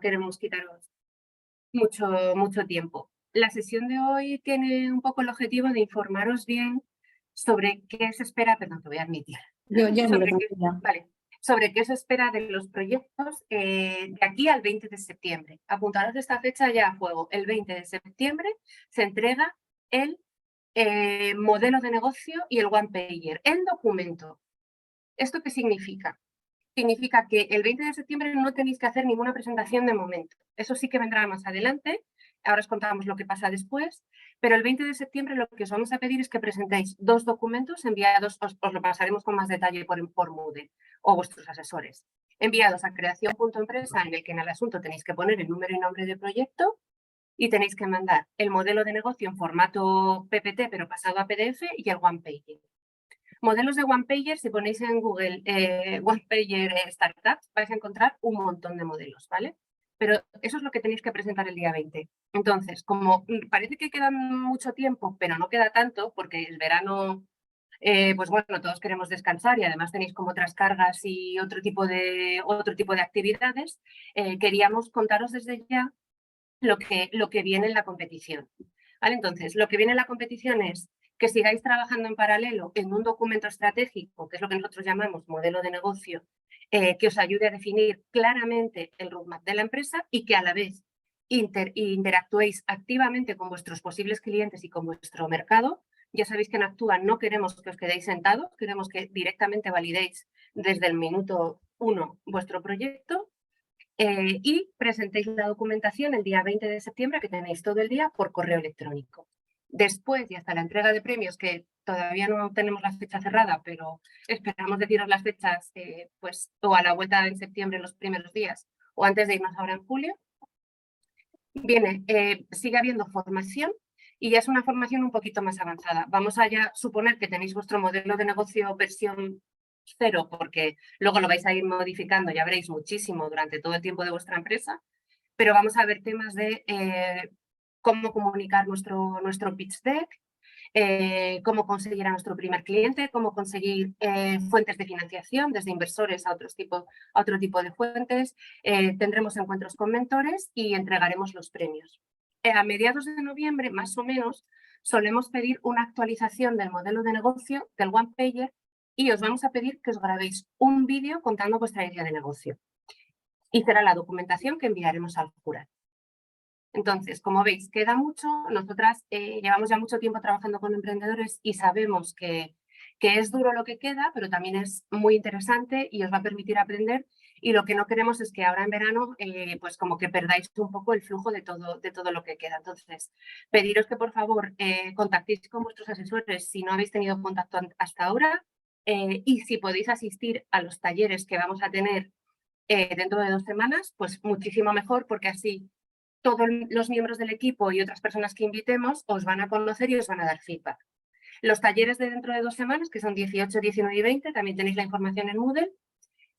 queremos quitaros mucho tiempo. La sesión de hoy tiene un poco el objetivo de informaros bien sobre qué se espera, perdón, te voy a admitir, Yo miro sobre qué, tranquila. vale, sobre qué se espera de los proyectos de aquí al 20 de septiembre. Apuntaros esta fecha ya a fuego. El 20 de septiembre se entrega el modelo de negocio y el one pager, el documento. ¿Esto qué significa? Significa que el 20 de septiembre no tenéis que hacer ninguna presentación de momento. Eso sí que vendrá más adelante. Ahora os contamos lo que pasa después. Pero el 20 de septiembre lo que os vamos a pedir es que presentéis 2 documentos enviados, os lo pasaremos con más detalle por Moodle o vuestros asesores, enviados a creación.empresa, en el que en el asunto tenéis que poner el número y nombre de proyecto y tenéis que mandar el modelo de negocio en formato PPT, pero pasado a PDF, y el one pager. Modelos de one pager, si ponéis en Google one pager startups, vais a encontrar un montón de modelos, ¿vale? Pero eso es lo que tenéis que presentar el día 20. Entonces, como parece que queda mucho tiempo, pero no queda tanto, porque el verano, pues bueno, todos queremos descansar y además tenéis como otras cargas y otro tipo de actividades, queríamos contaros desde ya lo que viene en la competición. ¿Vale? Entonces, lo que viene en la competición es que sigáis trabajando en paralelo en un documento estratégico, que es lo que nosotros llamamos modelo de negocio, que os ayude a definir claramente el roadmap de la empresa y que a la vez interactuéis activamente con vuestros posibles clientes y con vuestro mercado. Ya sabéis que en Actúa no queremos que os quedéis sentados, queremos que directamente validéis desde el minuto 1 vuestro proyecto. Y presentéis la documentación el día 20 de septiembre, que tenéis todo el día, por correo electrónico. Después, y hasta la entrega de premios, que todavía no tenemos la fecha cerrada, pero esperamos deciros las fechas pues, o a la vuelta en septiembre, los primeros días, o antes de irnos ahora en julio, sigue habiendo formación y ya es una formación un poquito más avanzada. Vamos a ya suponer que tenéis vuestro modelo de negocio versión 0, porque luego lo vais a ir modificando, ya veréis, muchísimo durante todo el tiempo de vuestra empresa, pero vamos a ver temas de cómo comunicar nuestro pitch deck, cómo conseguir a nuestro primer cliente, cómo conseguir fuentes de financiación, desde inversores a otro tipo de fuentes. Tendremos encuentros con mentores y entregaremos los premios. A mediados de noviembre, más o menos, solemos pedir una actualización del modelo de negocio, del one pager, y os vamos a pedir que os grabéis un vídeo contando vuestra idea de negocio. Y será la documentación que enviaremos al jurado. Entonces, como veis, queda mucho. Nosotras llevamos ya mucho tiempo trabajando con emprendedores y sabemos que es duro lo que queda, pero también es muy interesante y os va a permitir aprender. Y lo que no queremos es que ahora en verano, pues como que perdáis un poco el flujo de todo lo que queda. Entonces, pediros que por favor contactéis con vuestros asesores si no habéis tenido contacto hasta ahora y si podéis asistir a los talleres que vamos a tener dentro de 2 semanas, pues muchísimo mejor, porque así todos los miembros del equipo y otras personas que invitemos os van a conocer y os van a dar feedback. Los talleres de dentro de 2 semanas, que son 18, 19 y 20, también tenéis la información en Moodle.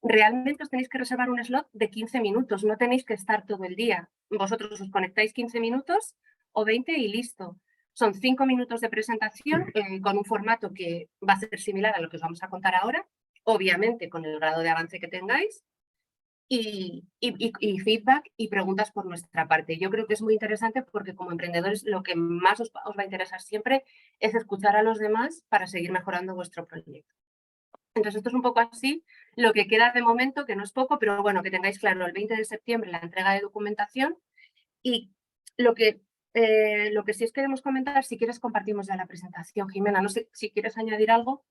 Realmente os tenéis que reservar un slot de 15 minutos, no tenéis que estar todo el día. Vosotros os conectáis 15 minutos o 20 y listo. Son 5 minutos de presentación con un formato que va a ser similar a lo que os vamos a contar ahora, obviamente con el grado de avance que tengáis. Y feedback y preguntas por nuestra parte. Yo creo que es muy interesante porque como emprendedores lo que más os va a interesar siempre es escuchar a los demás para seguir mejorando vuestro proyecto. Entonces, esto es un poco así lo que queda de momento, que no es poco, pero bueno, que tengáis claro, el 20 de septiembre la entrega de documentación y lo que sí os queremos comentar, si quieres compartimos ya la presentación, Jimena, no sé si quieres añadir algo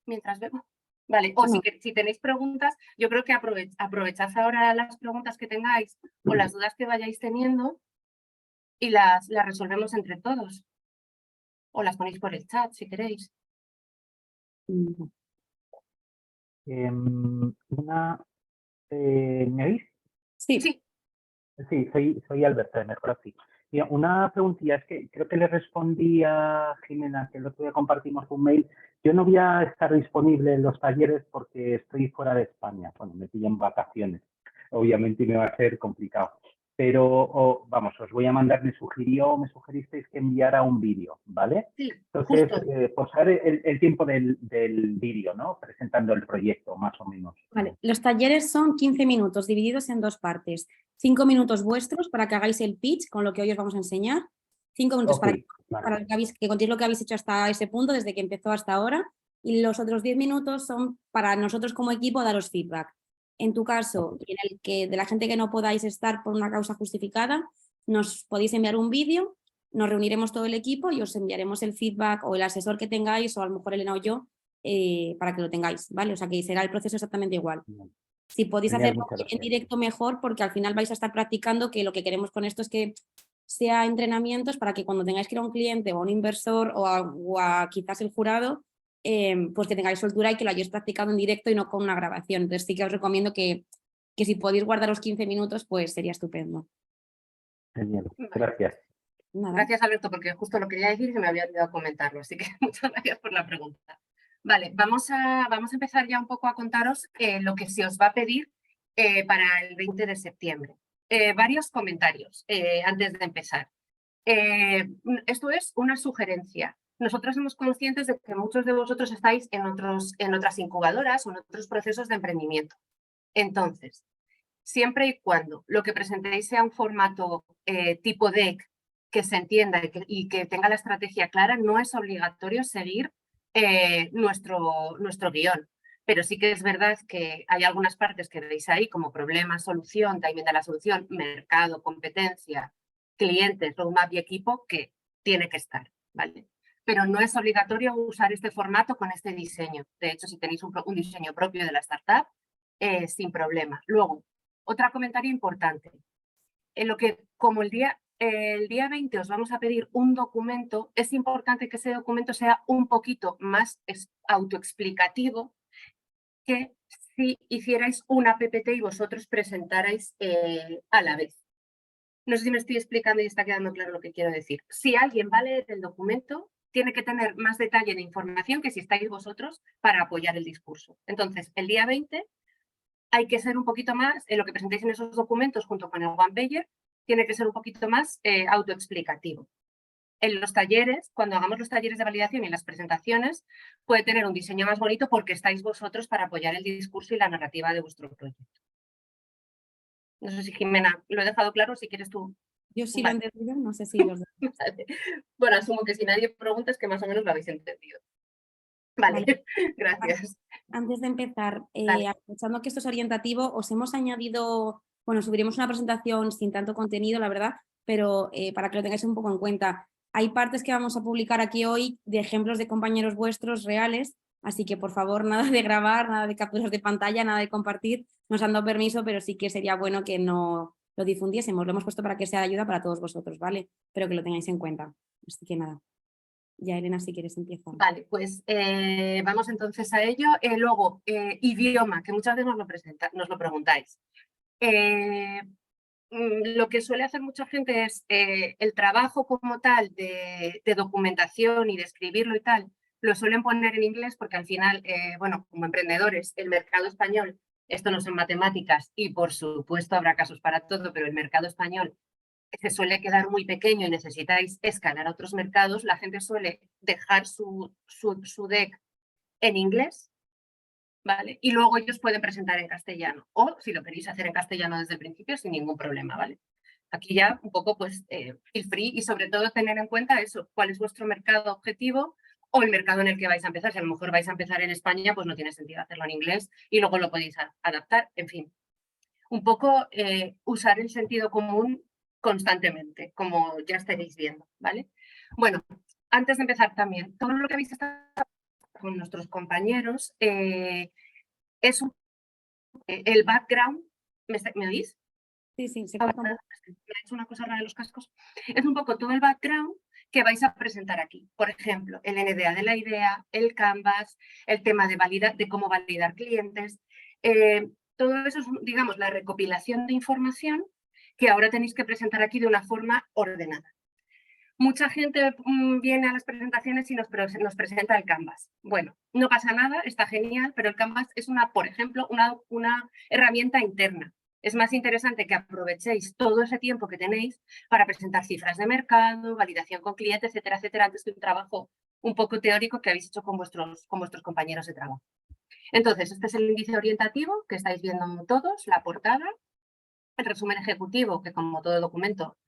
mientras vemos. Vale, o si tenéis preguntas, yo creo que aprovechad ahora las preguntas que tengáis o las dudas que vayáis teniendo y las resolvemos entre todos. O las ponéis por el chat, si queréis. ¿Me oís? Sí. Sí. Sí, soy Alberto, mejor así. Mira, una preguntilla, es que creo que le respondí a Jimena, que el otro día compartimos un mail. Yo no voy a estar disponible en los talleres porque estoy fuera de España. Bueno, me pillan vacaciones. Obviamente me va a ser complicado. pero vamos, os voy a mandar, me sugeristeis que enviara un vídeo, ¿vale? Sí, Entonces, justo. pues saber el tiempo del vídeo, ¿no? Presentando el proyecto, más o menos. Vale, los talleres son 15 minutos divididos en dos partes. 5 minutos vuestros para que hagáis el pitch con lo que hoy os vamos a enseñar. 5 minutos Ok, para vale. que contéis lo que habéis hecho hasta ese punto, desde que empezó hasta ahora. Y los otros 10 minutos son para nosotros como equipo daros feedback. En tu caso, y en el que de la gente que no podáis estar por una causa justificada, nos podéis enviar un vídeo, nos reuniremos todo el equipo y os enviaremos el feedback o el asesor que tengáis, o a lo mejor Elena o yo, para que lo tengáis, ¿vale? O sea que será el proceso exactamente igual. Si podéis Genial, hacerlo muchas en gracias. directo mejor, porque al final vais a estar practicando, que lo que queremos con esto es que sea entrenamientos para que cuando tengáis que ir a un cliente o a un inversor o a quizás el jurado, pues que tengáis soltura y que lo hayáis practicado en directo y no con una grabación. Entonces sí que os recomiendo que si podéis guardaros 15 minutos, pues sería estupendo. Genial, Vale. gracias. Nada. Gracias, Alberto, porque justo lo quería decir y se me había olvidado comentarlo, así que muchas gracias por la pregunta. Vale, vamos a empezar ya un poco a contaros lo que se os va a pedir para el 20 de septiembre. Varios comentarios antes de empezar. Esto es una sugerencia. Nosotros somos conscientes de que muchos de vosotros estáis en otras incubadoras o en otros procesos de emprendimiento. Entonces, siempre y cuando lo que presentéis sea un formato tipo deck que se entienda y que tenga la estrategia clara, no es obligatorio seguir nuestro guión. Pero sí que es verdad que hay algunas partes que veis ahí como problema, solución, timing de la solución, mercado, competencia, clientes, roadmap y equipo que tiene que estar, ¿vale? Pero no es obligatorio usar este formato con este diseño. De hecho, si tenéis un diseño propio de la startup, sin problema. Luego, otro comentario importante. En lo que, como el día 20 os vamos a pedir un documento, es importante que ese documento sea un poquito más autoexplicativo que si hicierais una PPT y vosotros presentarais a la vez. No sé si me estoy explicando y está quedando claro lo que quiero decir. Si alguien va a leer el documento, tiene que tener más detalle de información que si estáis vosotros para apoyar el discurso. Entonces, el día 20 hay que ser un poquito más, en lo que presentéis en esos documentos junto con el one-pager, tiene que ser un poquito más autoexplicativo. En los talleres, cuando hagamos los talleres de validación y las presentaciones, puede tener un diseño más bonito porque estáis vosotros para apoyar el discurso y la narrativa de vuestro proyecto. No sé si, Jimena, lo he dejado claro, si quieres tú. Yo sí lo he entendido, no sé si los demás. Vale. Bueno, asumo que si nadie pregunta es que más o menos lo habéis entendido. Vale, Vale. gracias. Antes de empezar, Vale. aprovechando que esto es orientativo, os hemos añadido, bueno, subiremos una presentación sin tanto contenido, la verdad, pero para que lo tengáis un poco en cuenta. Hay partes que vamos a publicar aquí hoy de ejemplos de compañeros vuestros reales, así que por favor, nada de grabar, nada de capturas de pantalla, nada de compartir. Nos han dado permiso, pero sí que sería bueno que no lo difundiésemos. Lo hemos puesto para que sea de ayuda para todos vosotros, ¿vale? Pero que lo tengáis en cuenta. Así que nada. Ya, Elena, si quieres, empieza. Vale, pues vamos entonces a ello. Luego, idioma, que muchas veces nos lo preguntáis. Lo que suele hacer mucha gente es el trabajo como tal de documentación y de escribirlo y tal, lo suelen poner en inglés porque al final, bueno, como emprendedores, el mercado español, esto no son matemáticas y por supuesto habrá casos para todo, pero el mercado español se suele quedar muy pequeño y necesitáis escalar a otros mercados, la gente suele dejar su deck en inglés, ¿vale? Y luego ellos pueden presentar en castellano. O si lo queréis hacer en castellano desde el principio, sin ningún problema, ¿vale? Aquí ya un poco, pues, feel free y sobre todo tener en cuenta eso, cuál es vuestro mercado objetivo o el mercado en el que vais a empezar. Si a lo mejor vais a empezar en España, pues no tiene sentido hacerlo en inglés y luego lo podéis adaptar, en fin. Un poco usar el sentido común constantemente, como ya estaréis viendo, ¿vale? Bueno, antes de empezar también, todo lo que habéis estado con nuestros compañeros es el background. ¿Me oís? Sí, sí, se corta un poco. Me ha hecho una cosa rara de los cascos. Es un poco todo el background que vais a presentar aquí. Por ejemplo, el NDA de la idea, el Canvas, el tema de cómo validar clientes. Todo eso es, digamos, la recopilación de información que ahora tenéis que presentar aquí de una forma ordenada. Mucha gente viene a las presentaciones y nos presenta el Canvas. Bueno, no pasa nada, está genial, pero el Canvas es por ejemplo, una herramienta interna. Es más interesante que aprovechéis todo ese tiempo que tenéis para presentar cifras de mercado, validación con clientes, etcétera, etcétera, antes que un trabajo un poco teórico que habéis hecho con vuestros compañeros de trabajo. Entonces, este es el índice orientativo que estáis viendo todos, la portada, el resumen ejecutivo, que como todo documento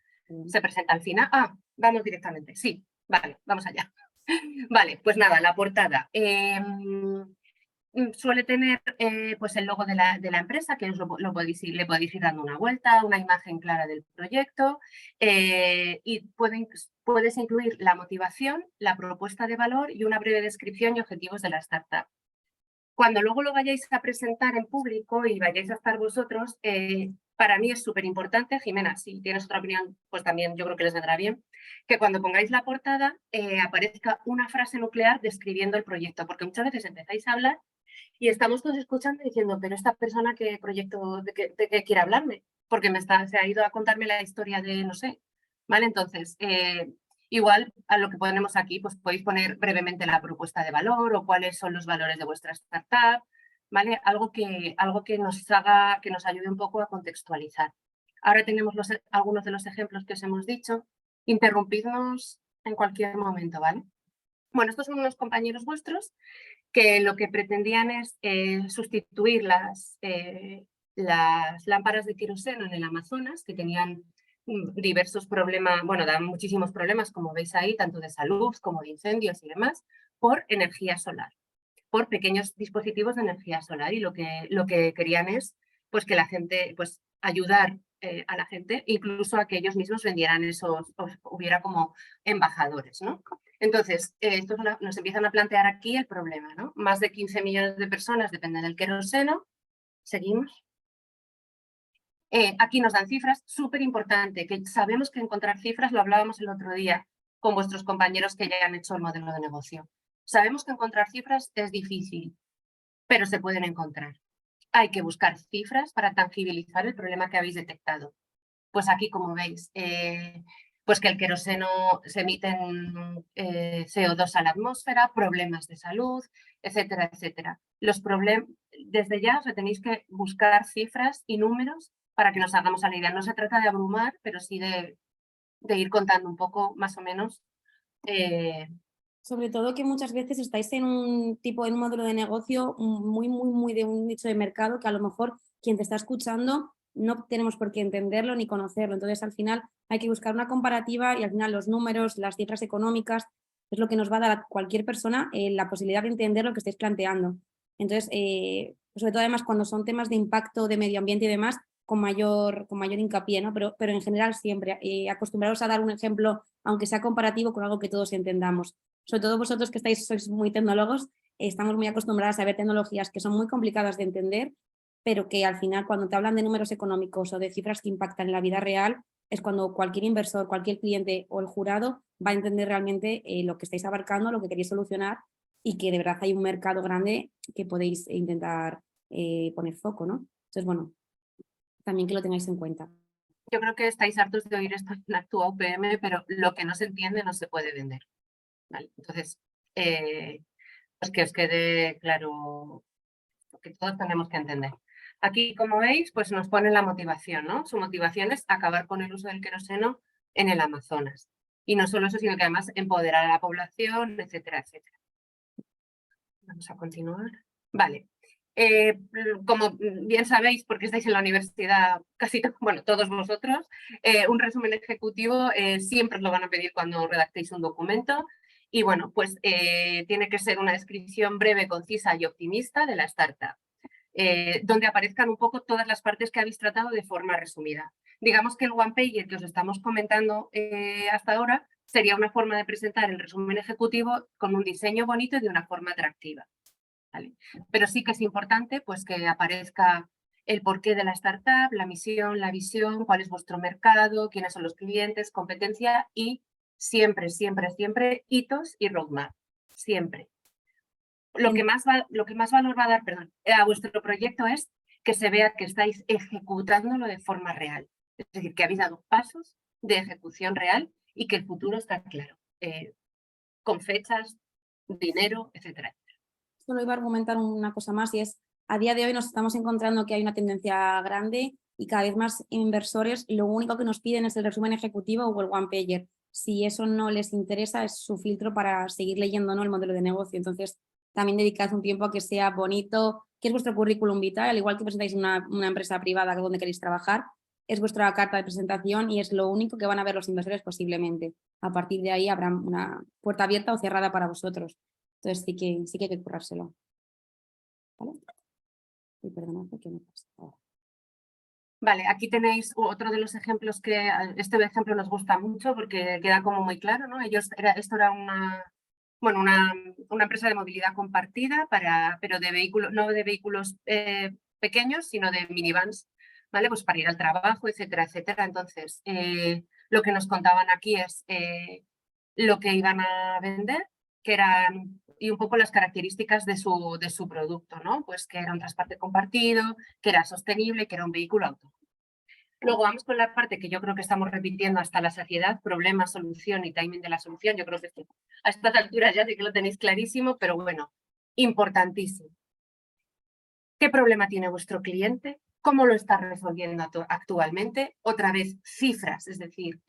se presenta al final. Ah, vamos directamente. Sí, vale, vamos allá. Vale, pues nada, la portada. Suele tener pues el logo de la empresa, que os le podéis ir dando una vuelta, una imagen clara del proyecto y puedes incluir la motivación, la propuesta de valor y una breve descripción y objetivos de la startup. Cuando luego lo vayáis a presentar en público y vayáis a estar vosotros, para mí es súper importante, Jimena, si tienes otra opinión, pues también yo creo que les vendrá bien, que cuando pongáis la portada aparezca una frase nuclear describiendo el proyecto, porque muchas veces empezáis a hablar y estamos todos escuchando diciendo, pero esta persona, ¿qué proyecto, de qué quiere hablarme? Porque se ha ido a contarme la historia de, no sé, ¿vale? Entonces, igual a lo que ponemos aquí, pues podéis poner brevemente la propuesta de valor o cuáles son los valores de vuestra startup, ¿vale? Algo que nos ayude un poco a contextualizar. Ahora tenemos algunos de los ejemplos que os hemos dicho. Interrumpidnos en cualquier momento, ¿vale? Bueno, estos son unos compañeros vuestros que lo que pretendían es sustituir las lámparas de queroseno en el Amazonas, que tenían diversos problemas, bueno, dan muchísimos problemas, como veis ahí, tanto de salud como de incendios y demás, por energía solar, por pequeños dispositivos de energía solar. Y lo que querían es pues, que la gente, pues ayudar a la gente, incluso a que ellos mismos vendieran esos, hubiera como embajadores, ¿no? Entonces, estos nos empiezan a plantear aquí el problema, ¿no? Más de 15 millones de personas dependen del queroseno. Seguimos. Aquí nos dan cifras, súper importante, que sabemos que encontrar cifras, lo hablábamos el otro día con vuestros compañeros que ya han hecho el modelo de negocio. Sabemos que encontrar cifras es difícil, pero se pueden encontrar. Hay que buscar cifras para tangibilizar el problema que habéis detectado. Pues aquí, como veis, pues que el queroseno se emite CO2 a la atmósfera, problemas de salud, etcétera, etcétera. Desde ya tenéis que buscar cifras y números para que nos hagamos a la idea. No se trata de abrumar, pero sí de ir contando un poco, más o menos. Sobre todo que muchas veces estáis en un modelo de negocio muy de un nicho de mercado que a lo mejor quien te está escuchando no tenemos por qué entenderlo ni conocerlo. Entonces, al final hay que buscar una comparativa y al final los números, las cifras económicas, es lo que nos va a dar a cualquier persona la posibilidad de entender lo que estáis planteando. Entonces, sobre todo además cuando son temas de impacto de medio ambiente y demás, con mayor hincapié, ¿no? Pero en general siempre acostumbrados a dar un ejemplo, aunque sea comparativo, con algo que todos entendamos. Sobre todo vosotros que sois muy tecnólogos, estamos muy acostumbrados a ver tecnologías que son muy complicadas de entender, pero que al final cuando te hablan de números económicos o de cifras que impactan en la vida real, es cuando cualquier inversor, cualquier cliente o el jurado va a entender realmente lo que estáis abarcando, lo que queréis solucionar y que de verdad hay un mercado grande que podéis intentar poner foco, ¿no? Entonces, bueno, también que lo tengáis en cuenta. Yo creo que estáis hartos de oír esto en la Actúa UPM, pero lo que no se entiende no se puede vender. ¿Vale? Entonces, pues que os quede claro lo que todos tenemos que entender. Aquí, como veis, pues nos pone la motivación, ¿no? Su motivación es acabar con el uso del queroseno en el Amazonas. Y no solo eso, sino que además empoderar a la población, etcétera, etcétera. Vamos a continuar. Vale. Como bien sabéis, porque estáis en la universidad, todos vosotros, un resumen ejecutivo siempre os lo van a pedir cuando redactéis un documento. Y bueno, pues tiene que ser una descripción breve, concisa y optimista de la startup, donde aparezcan un poco todas las partes que habéis tratado de forma resumida. Digamos que el one-pager que os estamos comentando hasta ahora sería una forma de presentar el resumen ejecutivo con un diseño bonito y de una forma atractiva. ¿Vale? Pero sí que es importante pues, que aparezca el porqué de la startup, la misión, la visión, cuál es vuestro mercado, quiénes son los clientes, competencia y siempre hitos y roadmap. Siempre. Lo que más valor va a dar a vuestro proyecto es que se vea que estáis ejecutándolo de forma real. Es decir, que habéis dado pasos de ejecución real y que el futuro está claro, con fechas, dinero, etcétera. Solo iba a argumentar una cosa más y es, a día de hoy nos estamos encontrando que hay una tendencia grande y cada vez más inversores lo único que nos piden es el resumen ejecutivo o el one pager. Si eso no les interesa, es su filtro para seguir leyendo, ¿no?, el modelo de negocio. Entonces, también dedicad un tiempo a que sea bonito, que es vuestro currículum vitae, al igual que presentáis una empresa privada donde queréis trabajar, es vuestra carta de presentación y es lo único que van a ver los inversores posiblemente. A partir de ahí habrá una puerta abierta o cerrada para vosotros. Entonces sí que hay que currárselo. ¿Vale? Y perdonad, ¿qué me pasa ahora? Vale, aquí tenéis otro de los ejemplos que este ejemplo nos gusta mucho porque queda como muy claro, ¿no? Esto era una empresa de movilidad compartida pero de vehículos, no de vehículos pequeños, sino de minivans, ¿vale? Pues para ir al trabajo, etcétera, etcétera. Entonces, lo que nos contaban aquí es lo que iban a vender, que eran, y un poco las características de su producto, ¿no? Pues que era un transporte compartido, que era sostenible, que era un vehículo autónomo. Luego vamos con la parte que yo creo que estamos repitiendo hasta la saciedad, problema, solución y timing de la solución. Yo creo que a estas alturas ya sí que lo tenéis clarísimo, pero bueno, importantísimo. ¿Qué problema tiene vuestro cliente? ¿Cómo lo está resolviendo actualmente? Otra vez, cifras, es decir,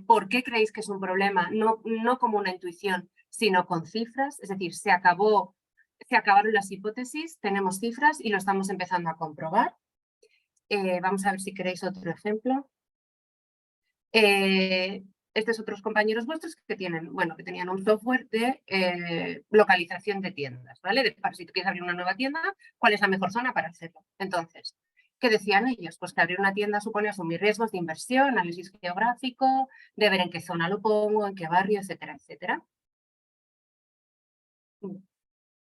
¿por qué creéis que es un problema? No como una intuición, sino con cifras, es decir, se acabaron las hipótesis, tenemos cifras y lo estamos empezando a comprobar. Vamos a ver si queréis otro ejemplo. Estos otros compañeros vuestros que tenían un software de localización de tiendas, ¿vale? Para si tú quieres abrir una nueva tienda, ¿cuál es la mejor zona para hacerlo? Entonces, ¿qué decían ellos? Pues que abrir una tienda supone asumir riesgos de inversión, análisis geográfico, de ver en qué zona lo pongo, en qué barrio, etcétera, etcétera.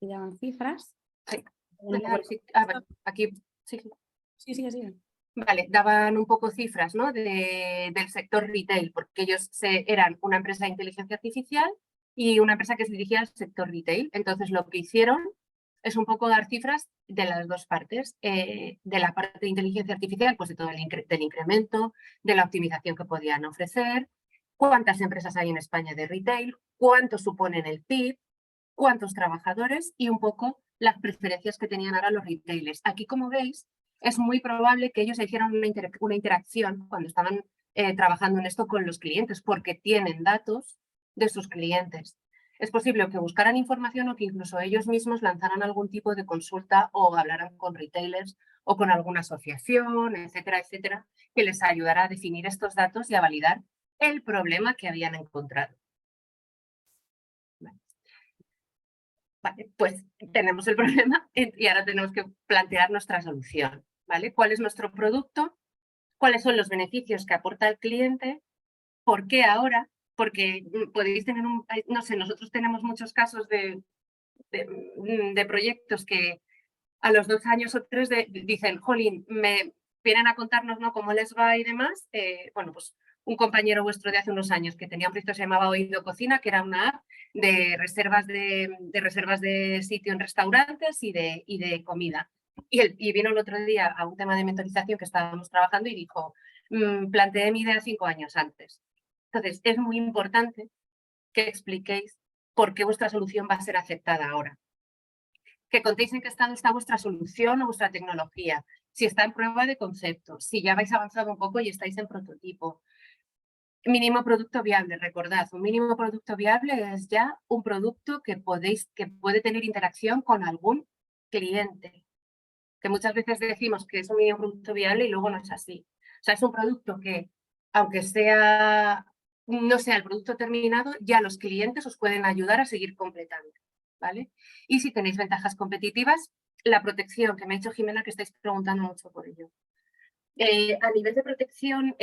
¿Te daban cifras? Sí. Aquí, sí. Sí. Vale, daban un poco cifras, ¿no?, del sector retail, porque ellos eran una empresa de inteligencia artificial y una empresa que se dirigía al sector retail. Entonces, lo que hicieron es un poco dar cifras de las dos partes, de la parte de inteligencia artificial, pues de todo del incremento, de la optimización que podían ofrecer, cuántas empresas hay en España de retail, cuánto suponen el PIB, cuántos trabajadores y un poco las preferencias que tenían ahora los retailers. Aquí, como veis, es muy probable que ellos hicieran una interacción cuando estaban trabajando en esto con los clientes, porque tienen datos de sus clientes. Es posible que buscaran información o que incluso ellos mismos lanzaran algún tipo de consulta o hablaran con retailers o con alguna asociación, etcétera, etcétera, que les ayudara a definir estos datos y a validar el problema que habían encontrado. Vale, pues tenemos el problema y ahora tenemos que plantear nuestra solución, ¿vale? ¿Cuál es nuestro producto? ¿Cuáles son los beneficios que aporta el cliente? ¿Por qué ahora? Porque podéis tener no sé, nosotros tenemos muchos casos de proyectos que a los 2 años o 3 dicen, jolín, me vienen a contarnos, ¿no?, cómo les va y demás. Bueno, pues un compañero vuestro de hace unos años que tenía un proyecto que se llamaba Oído Cocina, que era una app de reservas de sitio en restaurantes y de comida. Y vino el otro día a un tema de mentorización que estábamos trabajando y dijo, planteé mi idea 5 años antes. Entonces, es muy importante que expliquéis por qué vuestra solución va a ser aceptada ahora. Que contéis en qué estado está vuestra solución o vuestra tecnología, si está en prueba de concepto, si ya habéis avanzado un poco y estáis en prototipo. Mínimo producto viable, recordad, un mínimo producto viable es ya un producto que puede tener interacción con algún cliente, que muchas veces decimos que es un mínimo producto viable y luego no es así. O sea, es un producto que, aunque no sea el producto terminado, ya los clientes os pueden ayudar a seguir completando, ¿vale? Y si tenéis ventajas competitivas, la protección, que me ha dicho Jimena que estáis preguntando mucho por ello. A nivel de protección,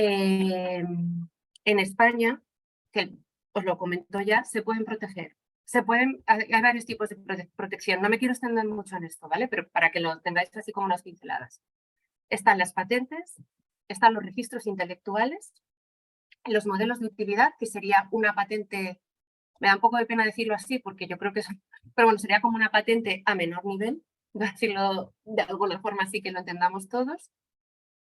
en España, que os lo comento ya, se pueden proteger. Hay varios tipos de protección. No me quiero extender mucho en esto, ¿vale? Pero para que lo tengáis así como unas pinceladas. Están las patentes, están los registros intelectuales, los modelos de utilidad, que sería una patente, me da un poco de pena decirlo así, porque yo creo que pero bueno, sería como una patente a menor nivel, decirlo de alguna forma así que lo entendamos todos.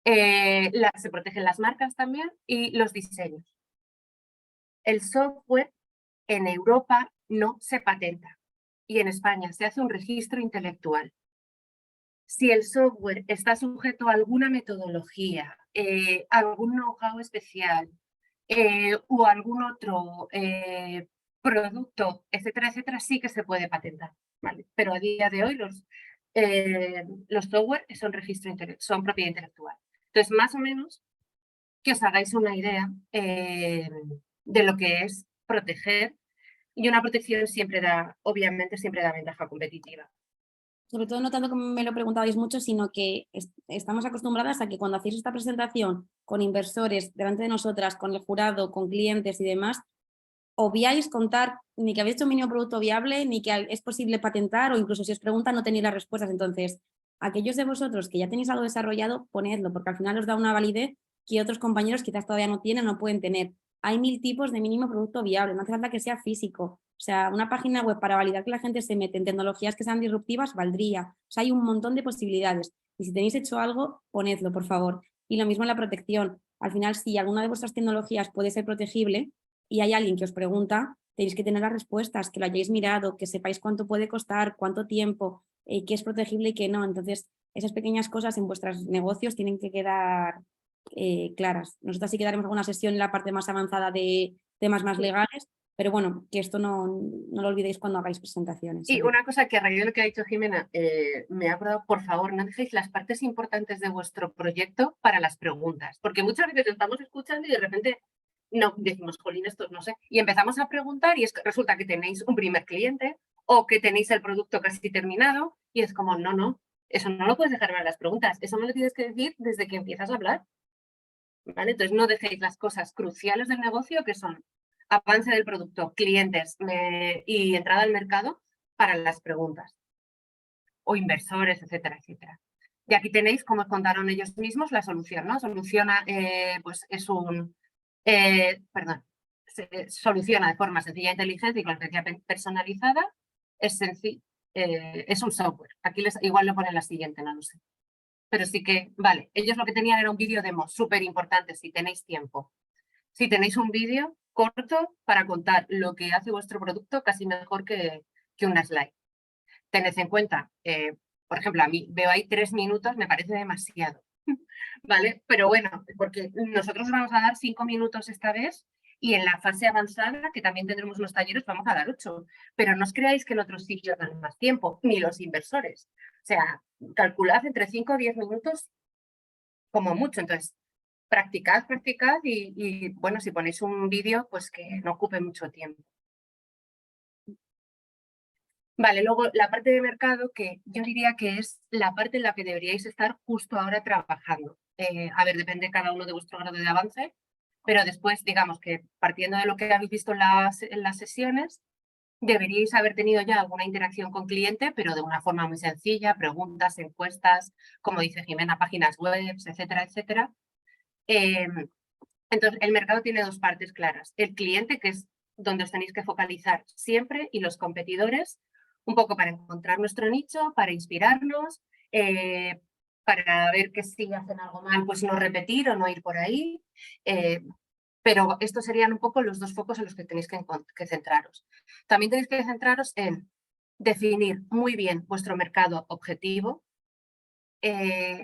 Se protegen las marcas también y los diseños. El software en Europa no se patenta y en España se hace un registro intelectual. Si el software está sujeto a alguna metodología algún know-how especial o algún otro producto, etcétera, etcétera, sí que se puede patentar, ¿vale? Pero a día de hoy los software son propiedad intelectual. Entonces, más o menos, que os hagáis una idea de lo que es proteger, y una protección obviamente siempre da ventaja competitiva. Sobre todo no tanto como me lo preguntabais mucho, sino que estamos acostumbradas a que cuando hacéis esta presentación con inversores delante de nosotras, con el jurado, con clientes y demás, obviáis contar ni que habéis hecho un mínimo producto viable, ni que es posible patentar, o incluso si os preguntan no tenéis las respuestas. Entonces, aquellos de vosotros que ya tenéis algo desarrollado, ponedlo, porque al final os da una validez que otros compañeros quizás todavía no tienen o no pueden tener. Hay 1000 tipos de mínimo producto viable, no hace falta que sea físico. O sea, una página web para validar que la gente se mete en tecnologías que sean disruptivas valdría. O sea, hay un montón de posibilidades. Y si tenéis hecho algo, ponedlo, por favor. Y lo mismo en la protección. Al final, si alguna de vuestras tecnologías puede ser protegible y hay alguien que os pregunta, tenéis que tener las respuestas, que lo hayáis mirado, que sepáis cuánto puede costar, cuánto tiempo, qué es protegible y qué no. Entonces, esas pequeñas cosas en vuestros negocios tienen que quedar claras. Nosotros sí que daremos alguna sesión en la parte más avanzada de temas más legales, pero bueno, que esto no lo olvidéis cuando hagáis presentaciones. Y una cosa que a raíz de lo que ha dicho Jimena, me ha acordado, por favor, no dejéis las partes importantes de vuestro proyecto para las preguntas, porque muchas veces estamos escuchando y de repente no decimos, jolín, esto no sé, y empezamos a preguntar y resulta que tenéis un primer cliente o que tenéis el producto casi terminado y es como, no, eso no lo puedes dejar para las preguntas, eso me lo tienes que decir desde que empiezas a hablar, ¿vale? Entonces no dejéis las cosas cruciales del negocio, que son avance del producto, clientes y entrada al mercado, para las preguntas o inversores, etcétera, etcétera. Y aquí tenéis, como os contaron ellos mismos, la solución, ¿no? Pues es soluciona de forma sencilla e inteligente y con experiencia personalizada, es un software. Aquí igual lo ponen la siguiente, no lo sé. Pero sí que, vale, ellos lo que tenían era un vídeo demo súper importante, si tenéis tiempo. Si tenéis un vídeo corto para contar lo que hace vuestro producto, casi mejor que una slide. Tened en cuenta, por ejemplo, a mí veo ahí 3 minutos, me parece demasiado, ¿vale? Pero bueno, porque nosotros vamos a dar 5 minutos esta vez y en la fase avanzada, que también tendremos unos talleres, vamos a dar 8. Pero no os creáis que en otros sitios dan más tiempo, ni los inversores. O sea, calculad entre 5 o 10 minutos como mucho. Entonces, practicad y bueno, si ponéis un vídeo, pues que no ocupe mucho tiempo. Vale, luego la parte de mercado, que yo diría que es la parte en la que deberíais estar justo ahora trabajando. A ver, depende cada uno de vuestro grado de avance, pero después, digamos que partiendo de lo que habéis visto en las sesiones, deberíais haber tenido ya alguna interacción con cliente, pero de una forma muy sencilla, preguntas, encuestas, como dice Jimena, páginas web, etcétera, etcétera. Entonces, el mercado tiene dos partes claras. El cliente, que es donde os tenéis que focalizar siempre, y los competidores, un poco para encontrar nuestro nicho, para inspirarnos, para ver que si hacen algo mal, pues no repetir o no ir por ahí. Pero estos serían un poco los dos focos en los que tenéis que centraros. También tenéis que centraros en definir muy bien vuestro mercado objetivo.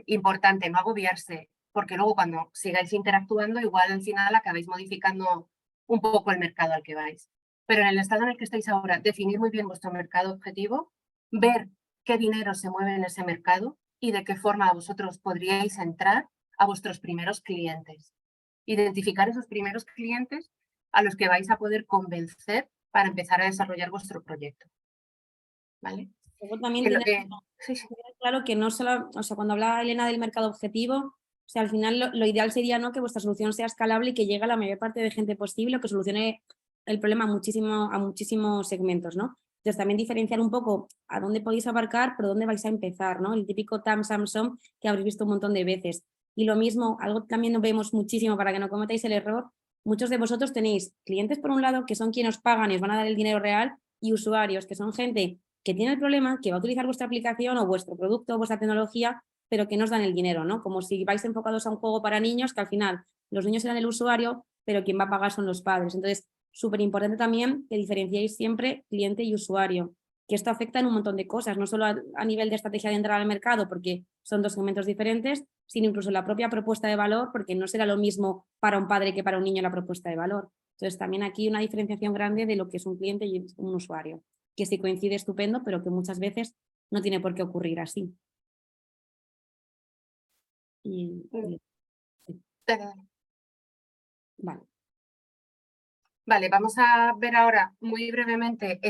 Importante, no agobiarse, porque luego cuando sigáis interactuando, igual al final acabáis modificando un poco el mercado al que vais. Pero en el estado en el que estáis ahora, definir muy bien vuestro mercado objetivo, ver qué dinero se mueve en ese mercado y de qué forma vosotros podríais entrar a vuestros primeros clientes. Identificar esos primeros clientes a los que vais a poder convencer para empezar a desarrollar vuestro proyecto. ¿Vale? Luego también claro que no solo, o sea, cuando hablaba Elena del mercado objetivo, o sea, al final lo ideal sería, ¿no?, que vuestra solución sea escalable y que llegue a la mayor parte de gente posible, o que solucione el problema a muchísimos segmentos, ¿no? Entonces también diferenciar un poco a dónde podéis abarcar, pero dónde vais a empezar, ¿no? El típico TAM, SAM, SOM que habréis visto un montón de veces. Y lo mismo, algo también nos vemos muchísimo para que no cometáis el error, muchos de vosotros tenéis clientes por un lado que son quienes os pagan y os van a dar el dinero real, y usuarios que son gente que tiene el problema, que va a utilizar vuestra aplicación o vuestro producto o vuestra tecnología, pero que no os dan el dinero, ¿no? Como si vais enfocados a un juego para niños, que al final los niños serán el usuario, pero quien va a pagar son los padres. Entonces, súper importante también que diferenciéis siempre cliente y usuario. que esto afecta en un montón de cosas, no solo a nivel de estrategia de entrar al mercado, porque son dos segmentos diferentes, sino incluso la propia propuesta de valor, porque no será lo mismo para un padre que para un niño la propuesta de valor. Entonces, también aquí una diferenciación grande de lo que es un cliente y un usuario, que si coincide estupendo, pero que muchas veces no tiene por qué ocurrir así. Sí. Vale. Vale, vamos a ver ahora muy brevemente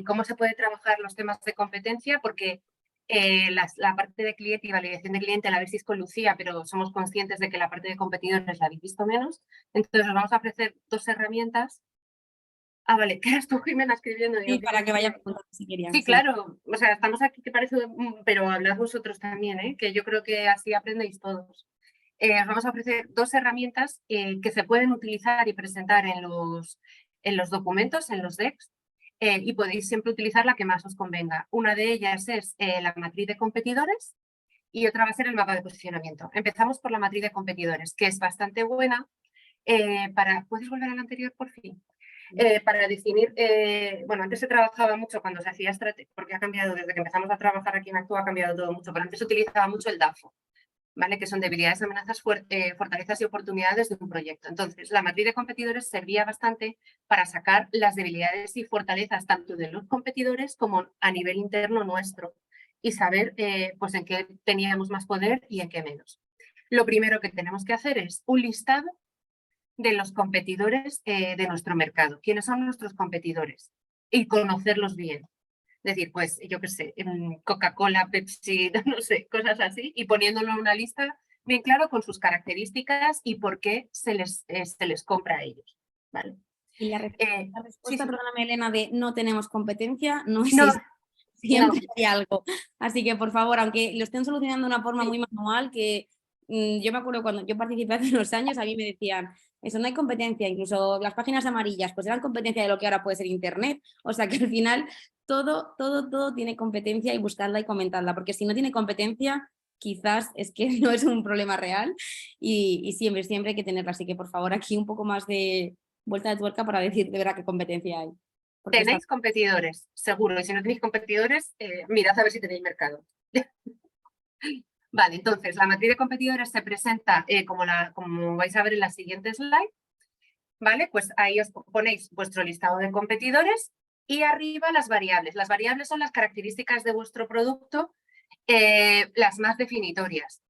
cómo se puede trabajar los temas de competencia, porque la parte de cliente y validación de cliente la habéis con Lucía, pero somos conscientes de que la parte de competidores la habéis visto menos. Entonces, os vamos a ofrecer 2 herramientas. Ah, vale, ¿qué eras tú, Jimena, escribiendo? Sí, para que vayan preguntando si querían. Sí, claro, o sea, estamos aquí que parece, pero hablad vosotros también, que yo creo que así aprendéis todos. Os vamos a ofrecer 2 herramientas que se pueden utilizar y presentar en los documentos, en los decks, y podéis siempre utilizar la que más os convenga. Una de ellas es la matriz de competidores y otra va a ser el mapa de posicionamiento. Empezamos por la matriz de competidores, que es bastante buena para... ¿Puedes volver al anterior, por fin? Para definir, bueno, antes se trabajaba mucho cuando se hacía estrategia, porque ha cambiado desde que empezamos a trabajar aquí en Actúa, ha cambiado todo mucho, pero antes se utilizaba mucho el DAFO. ¿Vale? Que son debilidades, amenazas, fortalezas y oportunidades de un proyecto. Entonces, la matriz de competidores servía bastante para sacar las debilidades y fortalezas tanto de los competidores como a nivel interno nuestro y saber pues en qué teníamos más poder y en qué menos. Lo primero que tenemos que hacer es un listado de los competidores de nuestro mercado. ¿Quiénes son nuestros competidores? Y conocerlos bien. Es decir, pues yo qué sé, Coca-Cola, Pepsi, no sé, cosas así, y poniéndolo en una lista bien claro con sus características y por qué se les compra a ellos. ¿Vale? Y la respuesta, sí. Perdóname, Elena, de no tenemos competencia, no No, existe. Siempre hay algo. Así que, por favor, aunque lo estén solucionando de una forma muy manual, que yo me acuerdo cuando yo participé hace unos años, a mí me decían, eso no hay competencia, incluso las páginas amarillas, pues eran competencia de lo que ahora puede ser Internet. O sea que al final todo tiene competencia y buscarla y comentarla, porque si no tiene competencia, quizás es que no es un problema real y siempre hay que tenerla. Así que, por favor, aquí un poco más de vuelta de tuerca para decir de verdad qué competencia hay. Tenéis competidores, seguro, y si no tenéis competidores, mirad a ver si tenéis mercado. Vale, entonces la matriz de competidores se presenta como vais a ver en la siguiente slide, ¿vale? Pues ahí os ponéis vuestro listado de competidores y arriba las variables. Las variables son las características de vuestro producto, las más definitorias.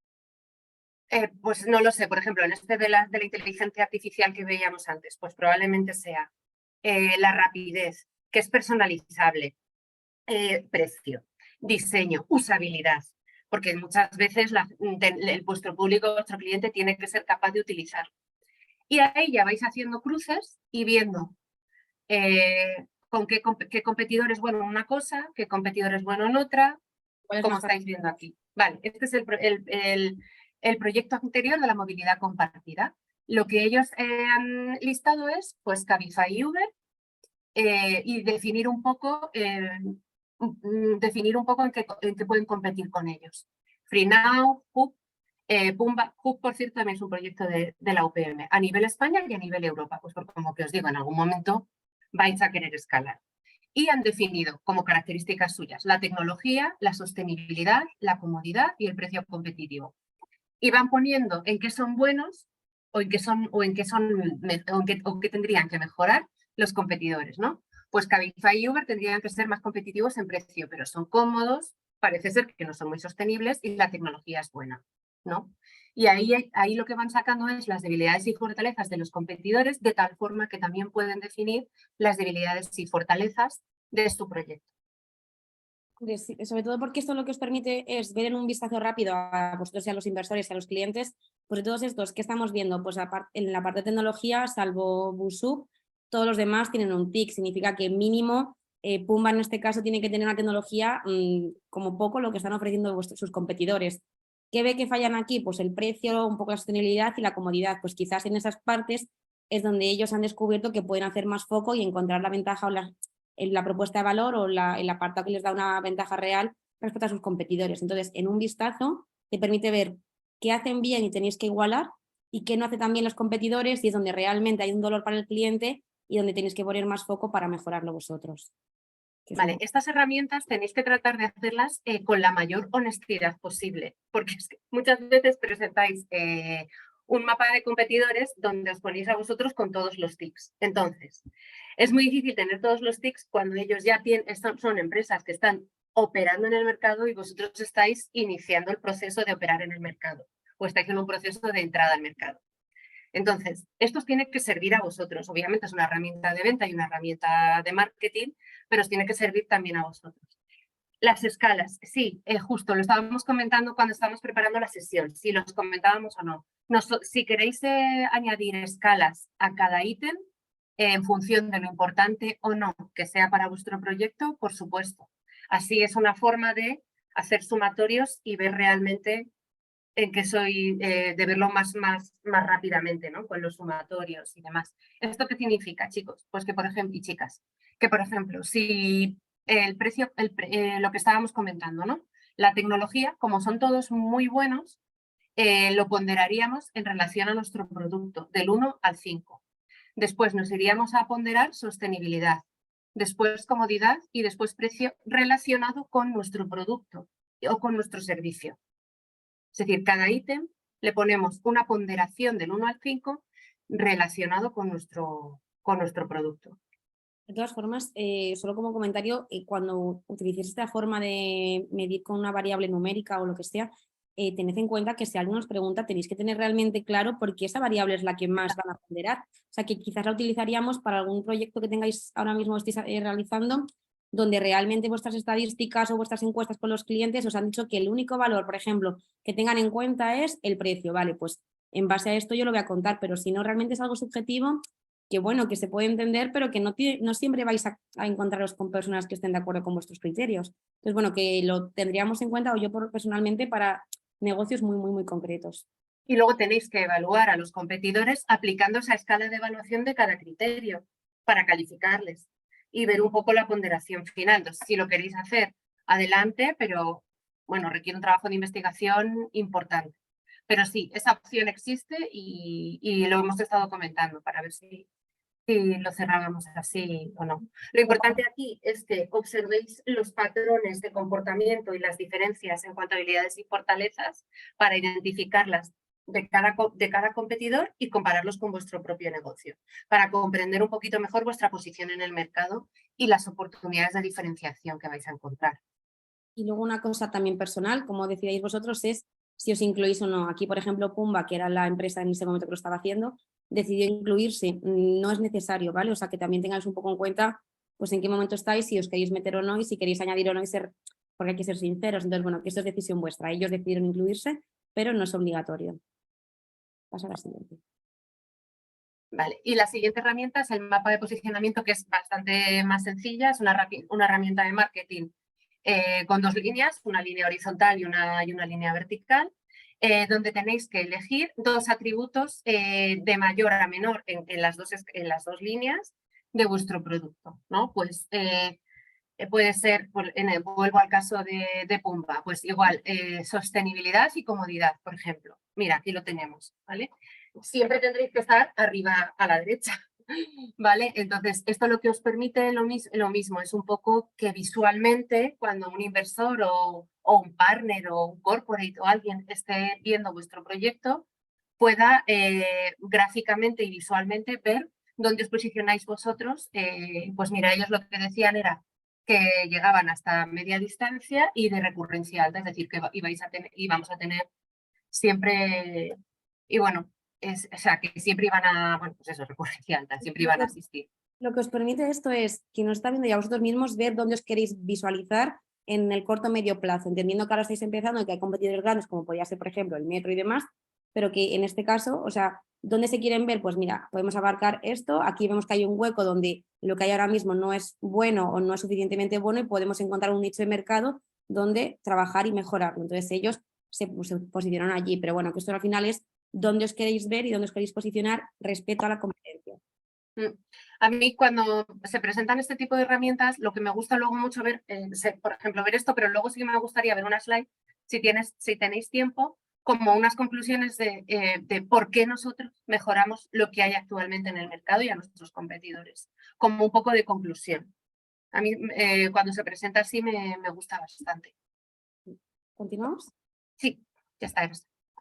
Pues no lo sé, por ejemplo, en este de la inteligencia artificial que veíamos antes, pues probablemente sea la rapidez, que es personalizable, precio, diseño, usabilidad, porque muchas veces vuestro público, vuestro cliente tiene que ser capaz de utilizar. Y ahí ya vais haciendo cruces y viendo con qué competidor es bueno en una cosa, qué competidor es bueno en otra, como estáis viendo aquí. Vale, este es el proyecto anterior de la movilidad compartida. Lo que ellos han listado es pues Cabify y Uber y definir un poco en qué pueden competir con ellos. FreeNow, Hub, Pumba. Hub, por cierto, también es un proyecto de la UPM a nivel España y a nivel Europa, pues porque como que os digo, en algún momento vais a querer escalar. Y han definido como características suyas la tecnología, la sostenibilidad, la comodidad y el precio competitivo. Y van poniendo en qué son buenos o en qué tendrían que mejorar los competidores, ¿no? Pues Cabify y Uber tendrían que ser más competitivos en precio, pero son cómodos, parece ser que no son muy sostenibles y la tecnología es buena, ¿no? Y ahí lo que van sacando es las debilidades y fortalezas de los competidores, de tal forma que también pueden definir las debilidades y fortalezas de su proyecto. Sobre todo porque esto lo que os permite es ver en un vistazo rápido a vosotros y a los inversores y a los clientes, pues de todos estos que estamos viendo, pues en la parte de tecnología, salvo Busub, todos los demás tienen un TIC, significa que mínimo Pumba en este caso tiene que tener una tecnología como poco lo que están ofreciendo sus competidores. ¿Qué ve que fallan aquí? Pues el precio, un poco la sostenibilidad y la comodidad, pues quizás en esas partes es donde ellos han descubierto que pueden hacer más foco y encontrar la ventaja o en la propuesta de valor o el apartado que les da una ventaja real respecto a sus competidores. Entonces, en un vistazo te permite ver qué hacen bien y tenéis que igualar y qué no hacen tan bien los competidores y es donde realmente hay un dolor para el cliente y donde tenéis que poner más foco para mejorarlo vosotros. Vale, estas herramientas tenéis que tratar de hacerlas con la mayor honestidad posible, porque es que muchas veces presentáis un mapa de competidores donde os ponéis a vosotros con todos los tics. Entonces, es muy difícil tener todos los tics cuando ellos ya son empresas que están operando en el mercado y vosotros estáis iniciando el proceso de operar en el mercado o estáis en un proceso de entrada al mercado. Entonces, esto os tiene que servir a vosotros. Obviamente es una herramienta de venta y una herramienta de marketing, pero os tiene que servir también a vosotros. Las escalas, sí, justo lo estábamos comentando cuando estábamos preparando la sesión, si los comentábamos o no. Si queréis añadir escalas a cada ítem, en función de lo importante o no que sea para vuestro proyecto, por supuesto. Así es una forma de hacer sumatorios y ver realmente en que soy de verlo más rápidamente, ¿no? Con los sumatorios y demás. ¿Esto qué significa, chicos? Pues que, por ejemplo, y chicas, que, por ejemplo, si el precio, lo que estábamos comentando, ¿no? La tecnología, como son todos muy buenos, lo ponderaríamos en relación a nuestro producto, del 1 al 5. Después nos iríamos a ponderar sostenibilidad, después comodidad y después precio relacionado con nuestro producto o con nuestro servicio. Es decir, cada ítem le ponemos una ponderación del 1 al 5 relacionado con nuestro producto. De todas formas, solo como comentario, cuando utilicéis esta forma de medir con una variable numérica o lo que sea, tened en cuenta que si alguien os pregunta, tenéis que tener realmente claro por qué esa variable es la que más van a ponderar. O sea, que quizás la utilizaríamos para algún proyecto que tengáis ahora mismo estéis realizando, donde realmente vuestras estadísticas o vuestras encuestas con los clientes os han dicho que el único valor, por ejemplo, que tengan en cuenta es el precio. Vale, pues en base a esto yo lo voy a contar, pero si no realmente es algo subjetivo, que bueno, que se puede entender, pero que no siempre vais a encontraros con personas que estén de acuerdo con vuestros criterios. Entonces, bueno, que lo tendríamos en cuenta, o yo personalmente, para negocios muy, muy, muy concretos. Y luego tenéis que evaluar a los competidores aplicando esa escala de evaluación de cada criterio para calificarles y ver un poco la ponderación final. Entonces, si lo queréis hacer, adelante, pero bueno, requiere un trabajo de investigación importante. Pero sí, esa opción existe y lo hemos estado comentando para ver si lo cerrábamos así o no. Lo importante aquí es que observéis los patrones de comportamiento y las diferencias en cuanto a habilidades y fortalezas para identificarlas de cada competidor y compararlos con vuestro propio negocio, para comprender un poquito mejor vuestra posición en el mercado y las oportunidades de diferenciación que vais a encontrar. Y luego una cosa también personal, como decidáis vosotros, es si os incluís o no. Aquí, por ejemplo, Pumba, que era la empresa en ese momento que lo estaba haciendo, decidió incluirse. No es necesario, ¿vale? O sea, que también tengáis un poco en cuenta pues en qué momento estáis, si os queréis meter o no y si queréis añadir o no, porque hay que ser sinceros. Entonces, bueno, que esto es decisión vuestra. Ellos decidieron incluirse, pero no es obligatorio. Paso a la siguiente. Vale, y la siguiente herramienta es el mapa de posicionamiento, que es bastante más sencilla, es una herramienta de marketing con dos líneas, una línea horizontal y una línea vertical, donde tenéis que elegir dos atributos de mayor a menor en las dos líneas de vuestro producto, ¿no? Pues puede ser, vuelvo al caso de Pumba, pues igual sostenibilidad y comodidad, por ejemplo. Mira, aquí lo tenemos, ¿vale? Siempre tendréis que estar arriba a la derecha, ¿vale? Entonces, esto lo que os permite lo mismo, es un poco que visualmente cuando un inversor o un partner o un corporate o alguien esté viendo vuestro proyecto, pueda gráficamente y visualmente ver dónde os posicionáis vosotros. Pues mira, ellos lo que decían era que llegaban hasta media distancia y de recurrencia alta, es decir, que íbamos a tener siempre, y bueno, o sea, que siempre iban a, bueno, pues eso, recurrencia alta, siempre iban a asistir. Lo que os permite esto es, quien nos está viendo ya vosotros mismos, ver dónde os queréis visualizar en el corto o medio plazo, entendiendo que ahora estáis empezando y que hay competidores grandes, como podría ser, por ejemplo, el Metro y demás, pero que en este caso, o sea, ¿dónde se quieren ver? Pues mira, podemos abarcar esto, aquí vemos que hay un hueco donde lo que hay ahora mismo no es bueno o no es suficientemente bueno y podemos encontrar un nicho de mercado donde trabajar y mejorarlo. Entonces ellos se posicionan allí, pero bueno, que esto al final es dónde os queréis ver y dónde os queréis posicionar respecto a la competencia. A mí cuando se presentan este tipo de herramientas, lo que me gusta luego mucho ver, por ejemplo, ver esto, pero luego sí que me gustaría ver una slide, si tenéis tiempo, como unas conclusiones de por qué nosotros mejoramos lo que hay actualmente en el mercado y a nuestros competidores, como un poco de conclusión. A mí cuando se presenta así me gusta bastante. ¿Continuamos? Sí, ya está.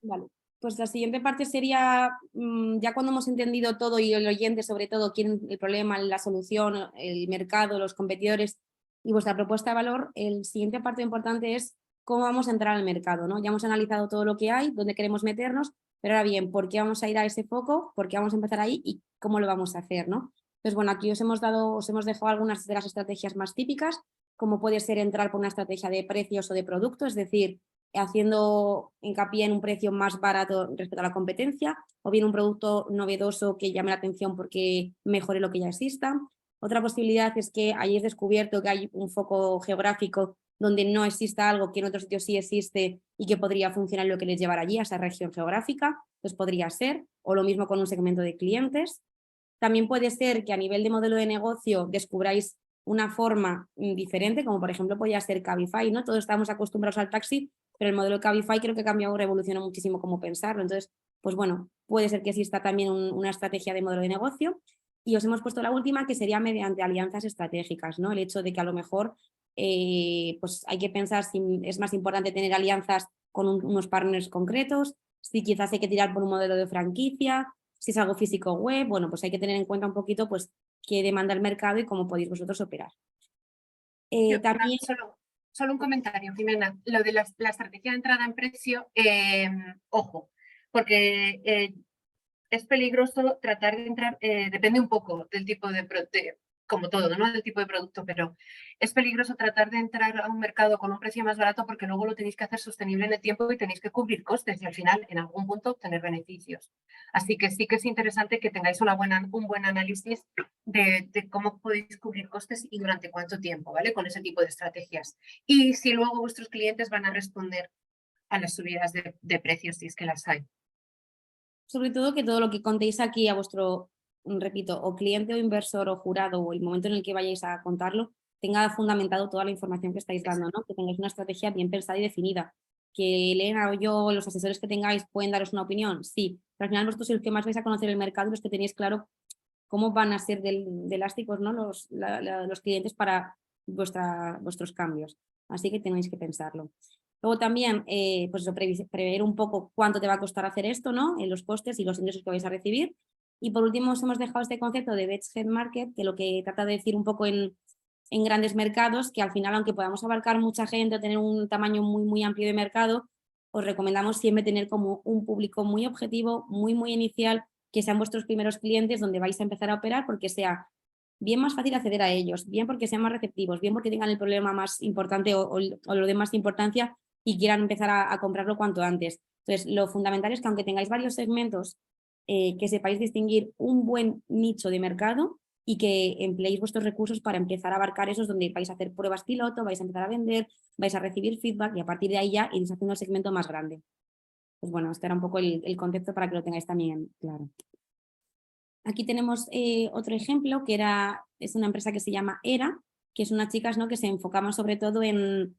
Vale. Pues la siguiente parte sería, ya cuando hemos entendido todo y el oyente sobre todo quién el problema, la solución, el mercado, los competidores y vuestra propuesta de valor, el siguiente parte importante es cómo vamos a entrar al mercado, ¿no? Ya hemos analizado todo lo que hay, dónde queremos meternos, pero ahora bien, ¿por qué vamos a ir a ese foco? ¿Por qué vamos a empezar ahí? ¿Y cómo lo vamos a hacer, ¿no? Entonces, bueno, aquí os hemos dejado algunas de las estrategias más típicas, como puede ser entrar por una estrategia de precios o de producto, es decir, haciendo hincapié en un precio más barato respecto a la competencia, o bien un producto novedoso que llame la atención porque mejore lo que ya exista. Otra posibilidad es que hayáis descubierto que hay un foco geográfico donde no exista algo que en otros sitios sí existe y que podría funcionar lo que les llevará allí a esa región geográfica, pues podría ser, o lo mismo con un segmento de clientes. También puede ser que a nivel de modelo de negocio descubráis una forma diferente, como por ejemplo podría ser Cabify, ¿no? Todos estamos acostumbrados al taxi, pero el modelo Cabify creo que ha cambiado, revolucionó muchísimo cómo pensarlo. Entonces, pues bueno, puede ser que exista también una estrategia de modelo de negocio. Y os hemos puesto la última, que sería mediante alianzas estratégicas, ¿no? El hecho de que a lo mejor pues hay que pensar si es más importante tener alianzas con unos partners concretos, si quizás hay que tirar por un modelo de franquicia, si es algo físico web, bueno, pues hay que tener en cuenta un poquito pues qué demanda el mercado y cómo podéis vosotros operar. También... Solo un comentario, Jimena. Lo de la estrategia de entrada en precio, ojo, porque es peligroso tratar de entrar, depende un poco del tipo como todo, ¿no? Del tipo de producto, pero es peligroso tratar de entrar a un mercado con un precio más barato porque luego lo tenéis que hacer sostenible en el tiempo y tenéis que cubrir costes y al final, en algún punto, obtener beneficios. Así que sí que es interesante que tengáis un buen análisis de cómo podéis cubrir costes y durante cuánto tiempo, ¿vale? Con ese tipo de estrategias. Y si luego vuestros clientes van a responder a las subidas de precios, si es que las hay. Sobre todo que todo lo que contéis aquí a vuestro, repito, o cliente o inversor o jurado o el momento en el que vayáis a contarlo, tenga fundamentado toda la información que estáis dando, ¿no? Que tengáis una estrategia bien pensada y definida. Que Elena o yo, los asesores que tengáis, pueden daros una opinión, sí, pero al final vosotros sois los que más vais a conocer el mercado, los que tenéis claro cómo van a ser de elásticos, ¿no? los clientes para vuestros cambios. Así que tenéis que pensarlo. Luego también, pues eso, prever un poco cuánto te va a costar hacer esto, ¿no? En los costes y los ingresos que vais a recibir. Y por último, os hemos dejado este concepto de Beachhead Market, que lo que trata de decir un poco en grandes mercados, que al final, aunque podamos abarcar mucha gente o tener un tamaño muy, muy amplio de mercado, os recomendamos siempre tener como un público muy objetivo, muy, muy inicial, que sean vuestros primeros clientes donde vais a empezar a operar porque sea bien más fácil acceder a ellos, bien porque sean más receptivos, bien porque tengan el problema más importante o lo de más importancia y quieran empezar a comprarlo cuanto antes. Entonces, lo fundamental es que aunque tengáis varios segmentos, que sepáis distinguir un buen nicho de mercado y que empleéis vuestros recursos para empezar a abarcar esos donde vais a hacer pruebas piloto, vais a empezar a vender, vais a recibir feedback y a partir de ahí ya iréis haciendo el segmento más grande. Pues bueno, este era un poco el concepto para que lo tengáis también claro. Aquí tenemos otro ejemplo que es una empresa que se llama ERA, que es unas chicas, ¿no? Que se enfocaban sobre todo en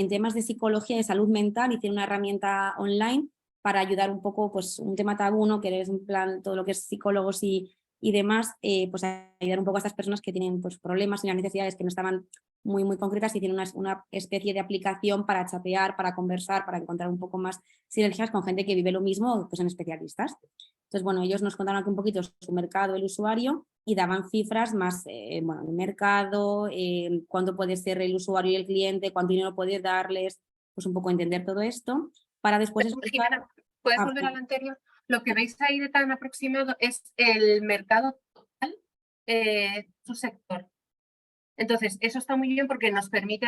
temas de psicología y de salud mental y tiene una herramienta online para ayudar un poco, pues un tema tabú, ¿no? Que es en plan todo lo que es psicólogos y demás, pues ayudar un poco a estas personas que tienen pues, problemas y las necesidades que no estaban muy, muy concretas y tienen una especie de aplicación para chatear, para conversar, para encontrar un poco más sinergias con gente que vive lo mismo, pues en especialistas. Entonces, bueno, ellos nos contaron aquí un poquito su mercado, el usuario, y daban cifras más, bueno, el mercado, cuánto puede ser el usuario y el cliente, cuánto dinero puede darles, pues un poco entender todo esto, para después explicar... Jimena, ¿puedes volver al anterior? Lo que veis ahí de tan aproximado es el mercado total, su sector. Entonces, eso está muy bien porque nos permite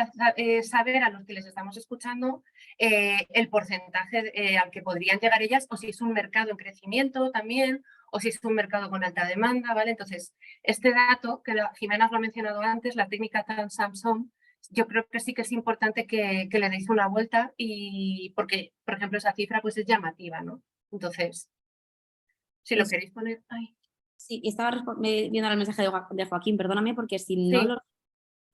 saber a los que les estamos escuchando el porcentaje al que podrían llegar ellas o si es un mercado en crecimiento también o si es un mercado con alta demanda, ¿vale? Entonces, este dato, que Jimena os lo ha mencionado antes, la técnica Tan Samsung, yo creo que sí que es importante que le deis una vuelta y porque, por ejemplo, esa cifra pues es llamativa, ¿no? Entonces, si lo queréis poner ahí. Sí, y estaba viendo el mensaje de Joaquín, perdóname, porque si no Sí. lo...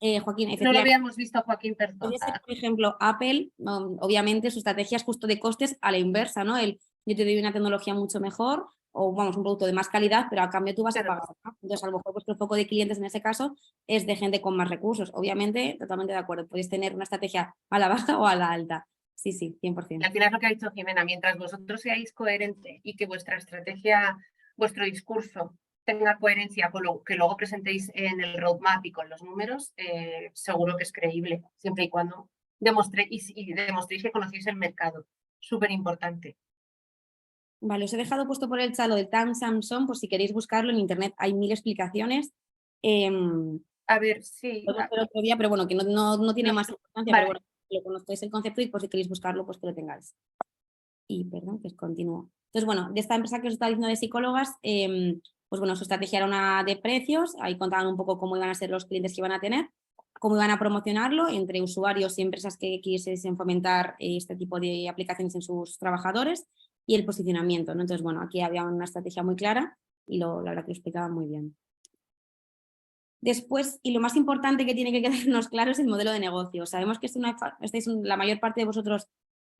Joaquín, No lo efectivamente, habíamos visto, Joaquín, perdón. puede ser, por ejemplo, Apple, obviamente su estrategia es justo de costes a la inversa, ¿no? Yo te doy una tecnología mucho mejor, o vamos, un producto de más calidad, pero a cambio tú vas a Claro. pagar, ¿no? Entonces, a lo mejor vuestro foco de clientes en ese caso es de gente con más recursos. Obviamente, totalmente de acuerdo, podéis tener una estrategia a la baja o a la alta. Sí, sí, Y 100%. al final es lo que ha dicho Jimena, mientras vosotros seáis coherente y que vuestra estrategia, vuestro discurso tenga coherencia con lo que luego presentéis en el roadmap y con los números, seguro que es creíble, siempre y cuando demostréis que conocéis el mercado. Súper importante. Vale, os he dejado puesto por el chat lo del TAM Samsung, por si queréis buscarlo en internet, hay 1000 explicaciones. A ver, sí. Lo dije el otro día, pero bueno, que no tiene No, más importancia, vale. pero bueno, que lo conozcáis el concepto y por si queréis buscarlo, pues que lo tengáis. Y perdón, que continúo. Entonces, bueno, de esta empresa que os estaba diciendo de psicólogas, pues bueno, su estrategia era una de precios, ahí contaban un poco cómo iban a ser los clientes que iban a tener, cómo iban a promocionarlo entre usuarios y empresas que quisiesen fomentar este tipo de aplicaciones en sus trabajadores y el posicionamiento, ¿no? Entonces, bueno, aquí había una estrategia muy clara y la verdad que lo explicaban muy bien. Después, y lo más importante que tiene que quedarnos claro es el modelo de negocio. Sabemos que estáis la mayor parte de vosotros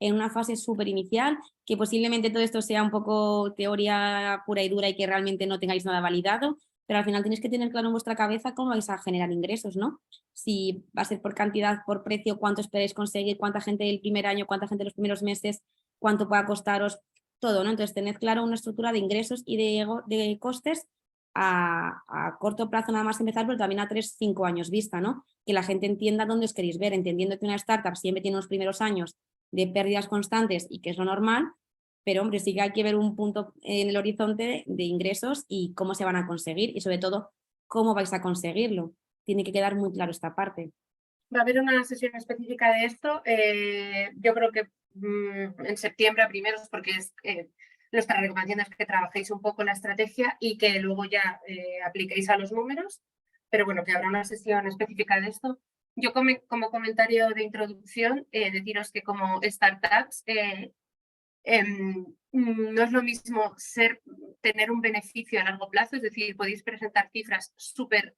en una fase súper inicial, que posiblemente todo esto sea un poco teoría pura y dura y que realmente no tengáis nada validado, pero al final tenéis que tener claro en vuestra cabeza cómo vais a generar ingresos, ¿no? Si va a ser por cantidad, por precio, cuánto esperáis conseguir, cuánta gente el primer año, cuánta gente los primeros meses, cuánto pueda costaros, todo, ¿no? Entonces, tened claro una estructura de ingresos y de costes a corto plazo nada más empezar, pero también a 3-5 años vista, ¿no? Que la gente entienda dónde os queréis ver, entendiendo que una startup siempre tiene unos primeros años de pérdidas constantes y que es lo normal, pero hombre, sí que hay que ver un punto en el horizonte de ingresos y cómo se van a conseguir y sobre todo cómo vais a conseguirlo. Tiene que quedar muy claro esta parte. Va a haber una sesión específica de esto. Yo creo que en septiembre a primeros, porque es nuestra recomendación es que trabajéis un poco la estrategia y que luego ya apliquéis a los números, pero bueno, que habrá una sesión específica de esto. Yo como comentario de introducción, deciros que como startups no es lo mismo tener un beneficio a largo plazo, es decir, podéis presentar cifras súper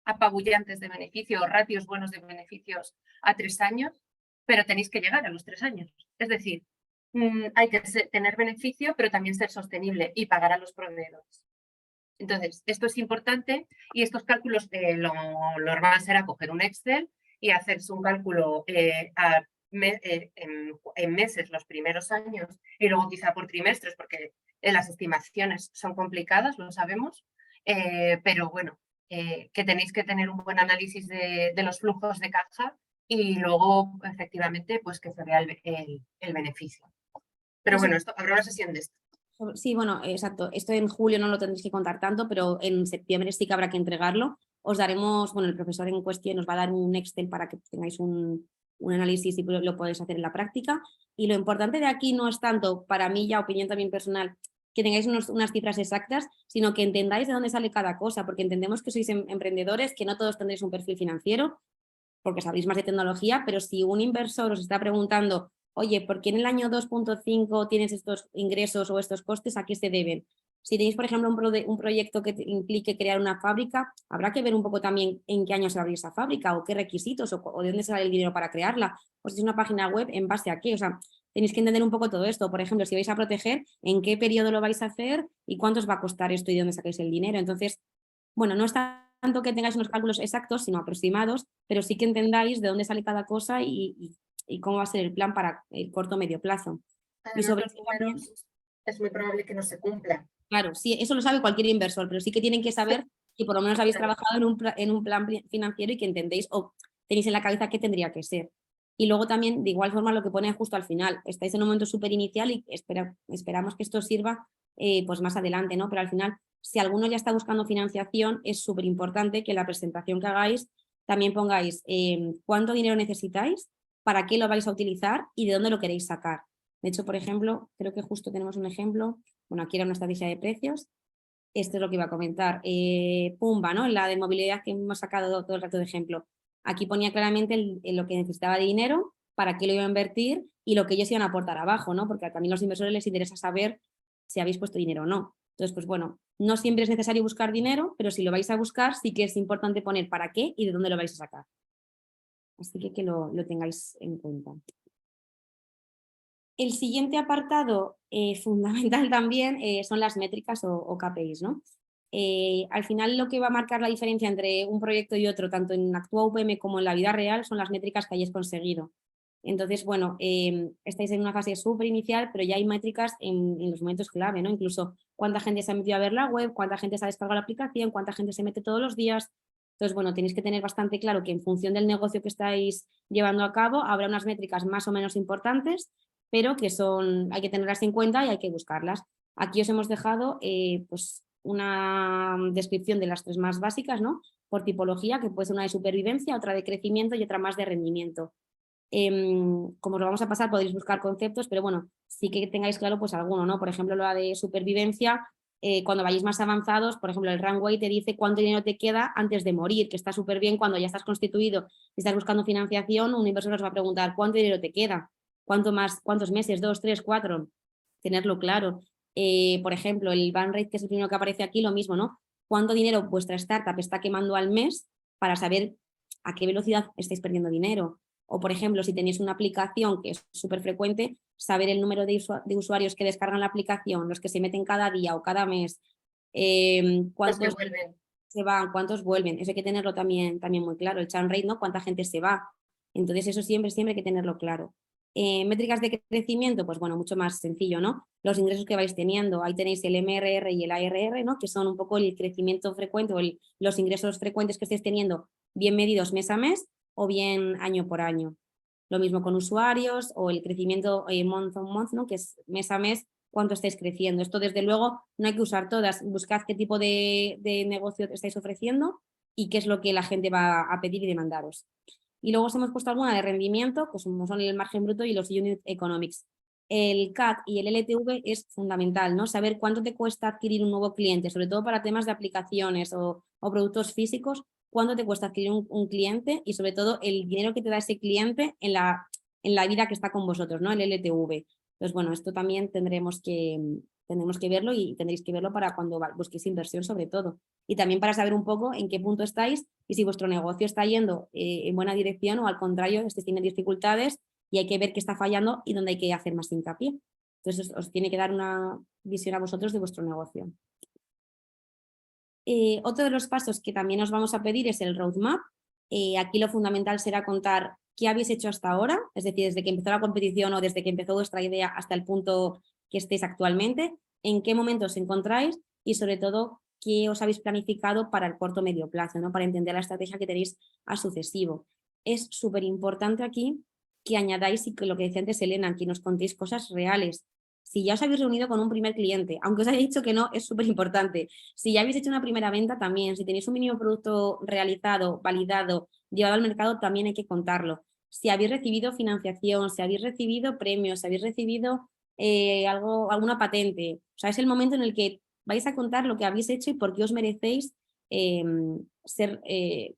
apabullantes de beneficio o ratios buenos de beneficios a 3 años, pero tenéis que llegar a los 3 años. Es decir, hay que tener beneficio, pero también ser sostenible y pagar a los proveedores. Entonces, esto es importante y estos cálculos lo normal será coger un Excel y hacerse un cálculo en meses los primeros años y luego quizá por trimestres, porque las estimaciones son complicadas, lo sabemos, pero bueno, que tenéis que tener un buen análisis de los flujos de caja y luego efectivamente pues que se vea el beneficio. Pero bueno, habrá una sesión de esto. Sí, bueno, exacto. Esto en julio no lo tendréis que contar tanto, pero en septiembre sí que habrá que entregarlo. Os daremos, bueno, el profesor en cuestión nos va a dar un Excel para que tengáis un análisis y lo podéis hacer en la práctica. Y lo importante de aquí no es tanto, para mí ya opinión también personal, que tengáis unas cifras exactas, sino que entendáis de dónde sale cada cosa, porque entendemos que sois emprendedores, que no todos tendréis un perfil financiero, porque sabéis más de tecnología, pero si un inversor os está preguntando, oye, ¿por qué en el año 2.5 tienes estos ingresos o estos costes? ¿A qué se deben? Si tenéis, por ejemplo, un proyecto que implique crear una fábrica, habrá que ver un poco también en qué año se va a abrir esa fábrica o qué requisitos o de dónde sale el dinero para crearla. O si es una página web, ¿en base a qué? O sea, tenéis que entender un poco todo esto. Por ejemplo, si vais a proteger, ¿en qué periodo lo vais a hacer y cuánto os va a costar esto y de dónde sacáis el dinero? Entonces, bueno, no está tanto que tengáis unos cálculos exactos, sino aproximados, pero sí que entendáis de dónde sale cada cosa y cómo va a ser el plan para el corto o medio plazo. Y Además, sobre los eso también, números es muy probable que no se cumplan. claro, sí, eso lo sabe cualquier inversor, pero sí que tienen que saber si por lo menos habéis trabajado en un plan financiero y que entendéis o tenéis en la cabeza qué tendría que ser. Y luego también, de igual forma, lo que pone justo al final. Estáis en un momento súper inicial y esperamos que esto sirva pues más adelante, ¿no? Pero al final, si alguno ya está buscando financiación, es súper importante que en la presentación que hagáis también pongáis cuánto dinero necesitáis, para qué lo vais a utilizar y de dónde lo queréis sacar. De hecho, por ejemplo, creo que justo tenemos un ejemplo. Bueno, aquí era una estrategia de precios. Esto es lo que iba a comentar. Pumba, ¿no? La de movilidad que hemos sacado todo el rato de ejemplo. Aquí ponía claramente lo que necesitaba de dinero, para qué lo iba a invertir y lo que ellos iban a aportar abajo, ¿no? Porque también a los inversores les interesa saber si habéis puesto dinero o no. Entonces, pues bueno, no siempre es necesario buscar dinero, pero si lo vais a buscar, sí que es importante poner para qué y de dónde lo vais a sacar. Así que lo tengáis en cuenta. El siguiente apartado fundamental también son las métricas o KPIs, ¿no? Al final lo que va a marcar la diferencia entre un proyecto y otro, tanto en Actúa UPM como en la vida real, son las métricas que hayáis conseguido. Entonces, bueno, estáis en una fase súper inicial, pero ya hay métricas en los momentos clave, ¿no? Incluso cuánta gente se ha metido a ver la web, cuánta gente se ha descargado la aplicación, cuánta gente se mete todos los días. Entonces, bueno, tenéis que tener bastante claro que en función del negocio que estáis llevando a cabo, habrá unas métricas más o menos importantes, pero que hay que tenerlas en cuenta y hay que buscarlas. Aquí os hemos dejado pues una descripción de las 3 más básicas, ¿no? Por tipología, que puede ser una de supervivencia, otra de crecimiento y otra más de rendimiento. Como lo vamos a pasar, podéis buscar conceptos, pero bueno, sí que tengáis claro pues alguno, ¿no? Por ejemplo, la de supervivencia, cuando vayáis más avanzados, por ejemplo, el runway te dice cuánto dinero te queda antes de morir, que está súper bien cuando ya estás constituido y estás buscando financiación, un inversor os va a preguntar cuánto dinero te queda, cuántos meses, 2, 3, 4, tenerlo claro. Por ejemplo, el burn rate, que es el primero que aparece aquí, lo mismo, ¿no? ¿Cuánto dinero vuestra startup está quemando al mes para saber a qué velocidad estáis perdiendo dinero? O, por ejemplo, si tenéis una aplicación que es súper frecuente, saber el número de usuarios que descargan la aplicación, los que se meten cada día o cada mes, cuántos se van, cuántos vuelven. Eso hay que tenerlo también muy claro. El churn rate, ¿no? Cuánta gente se va. Entonces, eso siempre hay que tenerlo claro. Métricas de crecimiento, pues bueno, mucho más sencillo, ¿no? Los ingresos que vais teniendo. Ahí tenéis el MRR y el ARR, ¿no? Que son un poco el crecimiento frecuente o los ingresos frecuentes que estéis teniendo, bien medidos mes a mes o bien año por año. Lo mismo con usuarios o el crecimiento month on month, ¿no? Que es mes a mes cuánto estáis creciendo. Esto, desde luego, no hay que usar todas. Buscad qué tipo de negocio estáis ofreciendo y qué es lo que la gente va a pedir y demandaros. Y luego os hemos puesto alguna de rendimiento, pues como son el margen bruto y los unit economics. El CAC y el LTV es fundamental, ¿no? Saber cuánto te cuesta adquirir un nuevo cliente, sobre todo para temas de aplicaciones o productos físicos, cuánto te cuesta adquirir un cliente y sobre todo el dinero que te da ese cliente en la vida que está con vosotros, ¿no? El LTV. Entonces, bueno, esto también tendremos que verlo y tendréis que verlo para cuando busquéis inversión, sobre todo. Y también para saber un poco en qué punto estáis y si vuestro negocio está yendo en buena dirección o al contrario, estáis teniendo dificultades y hay que ver qué está fallando y dónde hay que hacer más hincapié. Entonces, os tiene que dar una visión a vosotros de vuestro negocio. Otro de los pasos que también os vamos a pedir es el roadmap. Aquí lo fundamental será contar qué habéis hecho hasta ahora, es decir, desde que empezó la competición o desde que empezó vuestra idea hasta el punto que estéis actualmente, en qué momento os encontráis y sobre todo qué os habéis planificado para el corto o medio plazo, ¿no? Para entender la estrategia que tenéis a sucesivo. Es súper importante aquí que añadáis, y que lo que decía antes Elena, que nos contéis cosas reales. Si ya os habéis reunido con un primer cliente, aunque os haya dicho que no, es súper importante. Si ya habéis hecho una primera venta, también. Si tenéis un mínimo producto realizado, validado, llevado al mercado, también hay que contarlo. Si habéis recibido financiación, si habéis recibido premios, si habéis recibido alguna patente. O sea, es el momento en el que vais a contar lo que habéis hecho y por qué os merecéis ser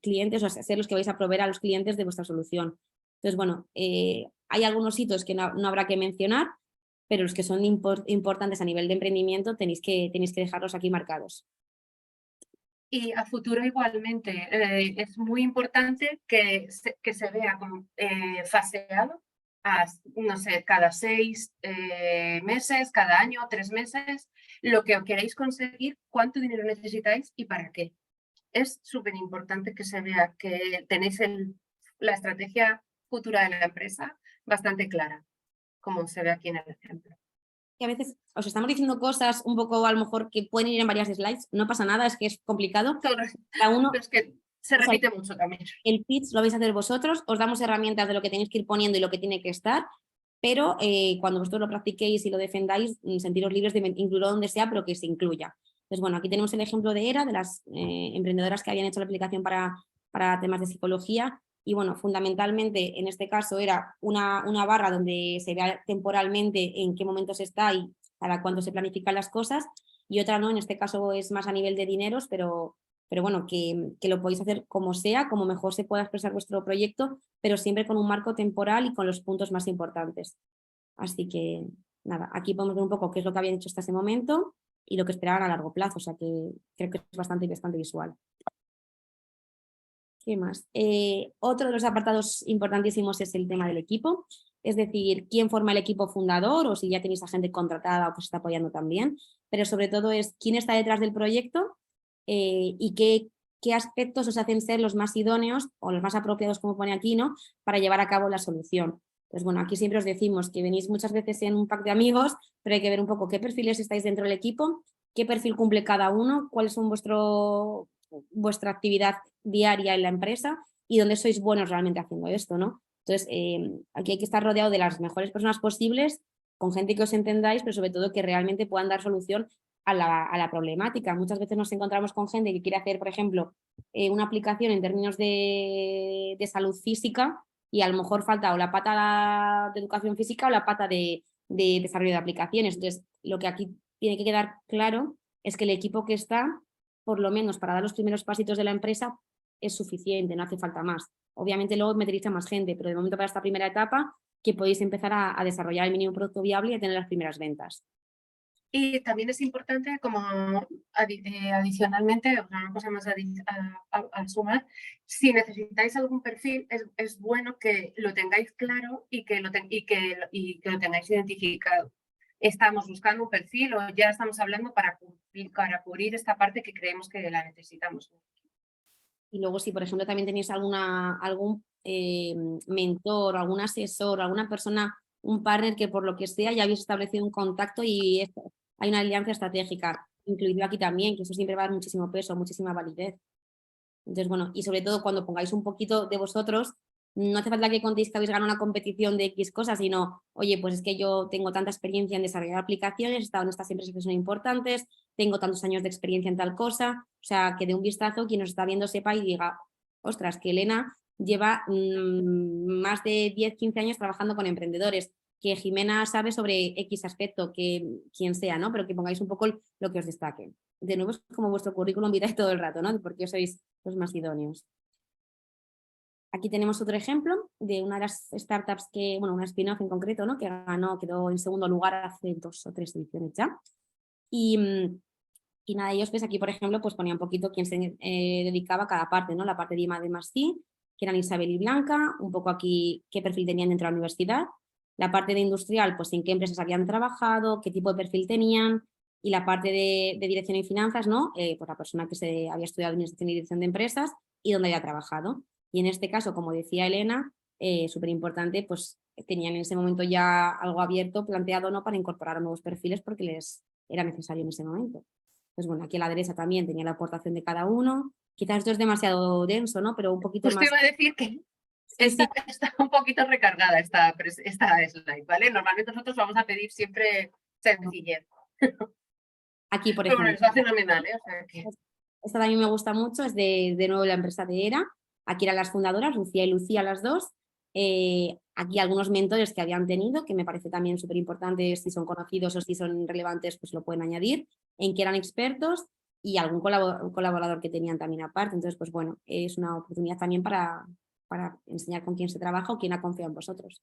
clientes, o sea, ser los que vais a proveer a los clientes de vuestra solución. Entonces, bueno, hay algunos hitos que no habrá que mencionar, pero los que son importantes a nivel de emprendimiento tenéis que dejarlos aquí marcados. Y a futuro igualmente es muy importante que se vea como faseado a, no sé, cada 6 meses, cada año, 3 meses, lo que queréis conseguir, cuánto dinero necesitáis y para qué. Es súper importante que se vea que tenéis la estrategia futura de la empresa bastante clara, como se ve aquí en el ejemplo. Que a veces os estamos diciendo cosas un poco a lo mejor que pueden ir en varias slides, no pasa nada, es que es complicado. Cada uno, pero es que se repite mucho también. El pitch lo vais a hacer vosotros, os damos herramientas de lo que tenéis que ir poniendo y lo que tiene que estar, pero cuando vosotros lo practiquéis y lo defendáis, sentiros libres de incluirlo donde sea, pero que se incluya. Entonces, bueno, aquí tenemos el ejemplo de ERA, de las emprendedoras que habían hecho la aplicación para temas de psicología. Y bueno, fundamentalmente en este caso era una barra donde se vea temporalmente en qué momentos está y para cuándo se planifican las cosas, y otra no, en este caso es más a nivel de dineros, pero bueno, que lo podéis hacer como sea, como mejor se pueda expresar vuestro proyecto, pero siempre con un marco temporal y con los puntos más importantes. Así que nada, aquí podemos ver un poco qué es lo que habían hecho hasta ese momento y lo que esperaban a largo plazo, o sea que creo que es bastante visual. ¿Qué más? Otro de los apartados importantísimos es el tema del equipo. es decir, quién forma el equipo fundador o si ya tenéis a gente contratada o que os está apoyando también, pero sobre todo es quién está detrás del proyecto y qué aspectos os hacen ser los más idóneos o los más apropiados, como pone aquí, ¿no?, para llevar a cabo la solución. Pues bueno, aquí siempre os decimos que venís muchas veces en un pack de amigos, pero hay que ver un poco qué perfiles estáis dentro del equipo, qué perfil cumple cada uno, cuáles son vuestra actividad diaria en la empresa y dónde sois buenos realmente haciendo esto, ¿no? Entonces, aquí hay que estar rodeado de las mejores personas posibles, con gente que os entendáis, pero sobre todo que realmente puedan dar solución a la problemática. Muchas veces nos encontramos con gente que quiere hacer, por ejemplo, una aplicación en términos de salud física y a lo mejor falta o la pata de educación física o la pata de desarrollo de aplicaciones. Entonces, lo que aquí tiene que quedar claro es que el equipo que está, por lo menos para dar los primeros pasitos de la empresa, es suficiente, no hace falta más. Obviamente luego meteréis a más gente, pero de momento para esta primera etapa que podéis empezar a desarrollar el mínimo producto viable y a tener las primeras ventas. Y también es importante, como adicionalmente, una cosa más a sumar, si necesitáis algún perfil, es bueno que lo tengáis claro y que lo tengáis identificado. Estamos buscando un perfil o ya estamos hablando para cubrir esta parte que creemos que la necesitamos. Y luego si, por ejemplo, también tenéis algún mentor, algún asesor, alguna persona, un partner que por lo que sea ya habéis establecido un contacto y hay una alianza estratégica, incluido aquí también, que eso siempre va a dar muchísimo peso, muchísima validez. Entonces, bueno, y sobre todo cuando pongáis un poquito de vosotros, no hace falta que contéis que habéis ganado una competición de X cosas, sino, oye, pues es que yo tengo tanta experiencia en desarrollar aplicaciones, he estado en estas empresas que son importantes, tengo tantos años de experiencia en tal cosa, o sea, que de un vistazo quien nos está viendo sepa y diga, ostras, que Elena lleva más de 10, 15 años trabajando con emprendedores, que Jimena sabe sobre X aspecto, que quien sea, ¿no? Pero que pongáis un poco lo que os destaque. De nuevo, es como vuestro currículum vitae todo el rato, ¿no? Porque sois los más idóneos. Aquí tenemos otro ejemplo de una de las startups que, bueno, una spin-off en concreto, ¿no?, que quedó en segundo lugar hace 2 o 3 ediciones ya. Y nada, ellos, pues aquí, por ejemplo, pues ponía un poquito quién se dedicaba a cada parte, ¿no? La parte de I+D+I, que eran Isabel y Blanca, un poco aquí qué perfil tenían dentro de la universidad. La parte de industrial, pues en qué empresas habían trabajado, qué tipo de perfil tenían. Y la parte de dirección y finanzas, ¿no? Pues la persona que se había estudiado administración y dirección de empresas y dónde había trabajado. Y en este caso, como decía Elena, súper importante, pues tenían en ese momento ya algo abierto, planteado, ¿no?, para incorporar nuevos perfiles porque les era necesario en ese momento. Pues bueno, aquí a la derecha también tenía la aportación de cada uno. Quizás esto es demasiado denso, ¿no? Pero un poquito Pues más... te iba a decir que Sí, sí. está un poquito recargada esta slide, ¿vale? Normalmente nosotros vamos a pedir siempre sencillez. Aquí, por Pero bueno, ejemplo. eso es fenomenal, ¿eh? O sea que... Esta también me gusta mucho, es de nuevo la empresa de ERA. Aquí eran las fundadoras, Lucía y Lucía, las dos. Aquí algunos mentores que habían tenido, que me parece también súper importante, si son conocidos o si son relevantes, pues lo pueden añadir, en que eran expertos y algún colaborador que tenían también aparte. Entonces, pues bueno, es una oportunidad también para enseñar con quién se trabaja o quién ha confiado en vosotros.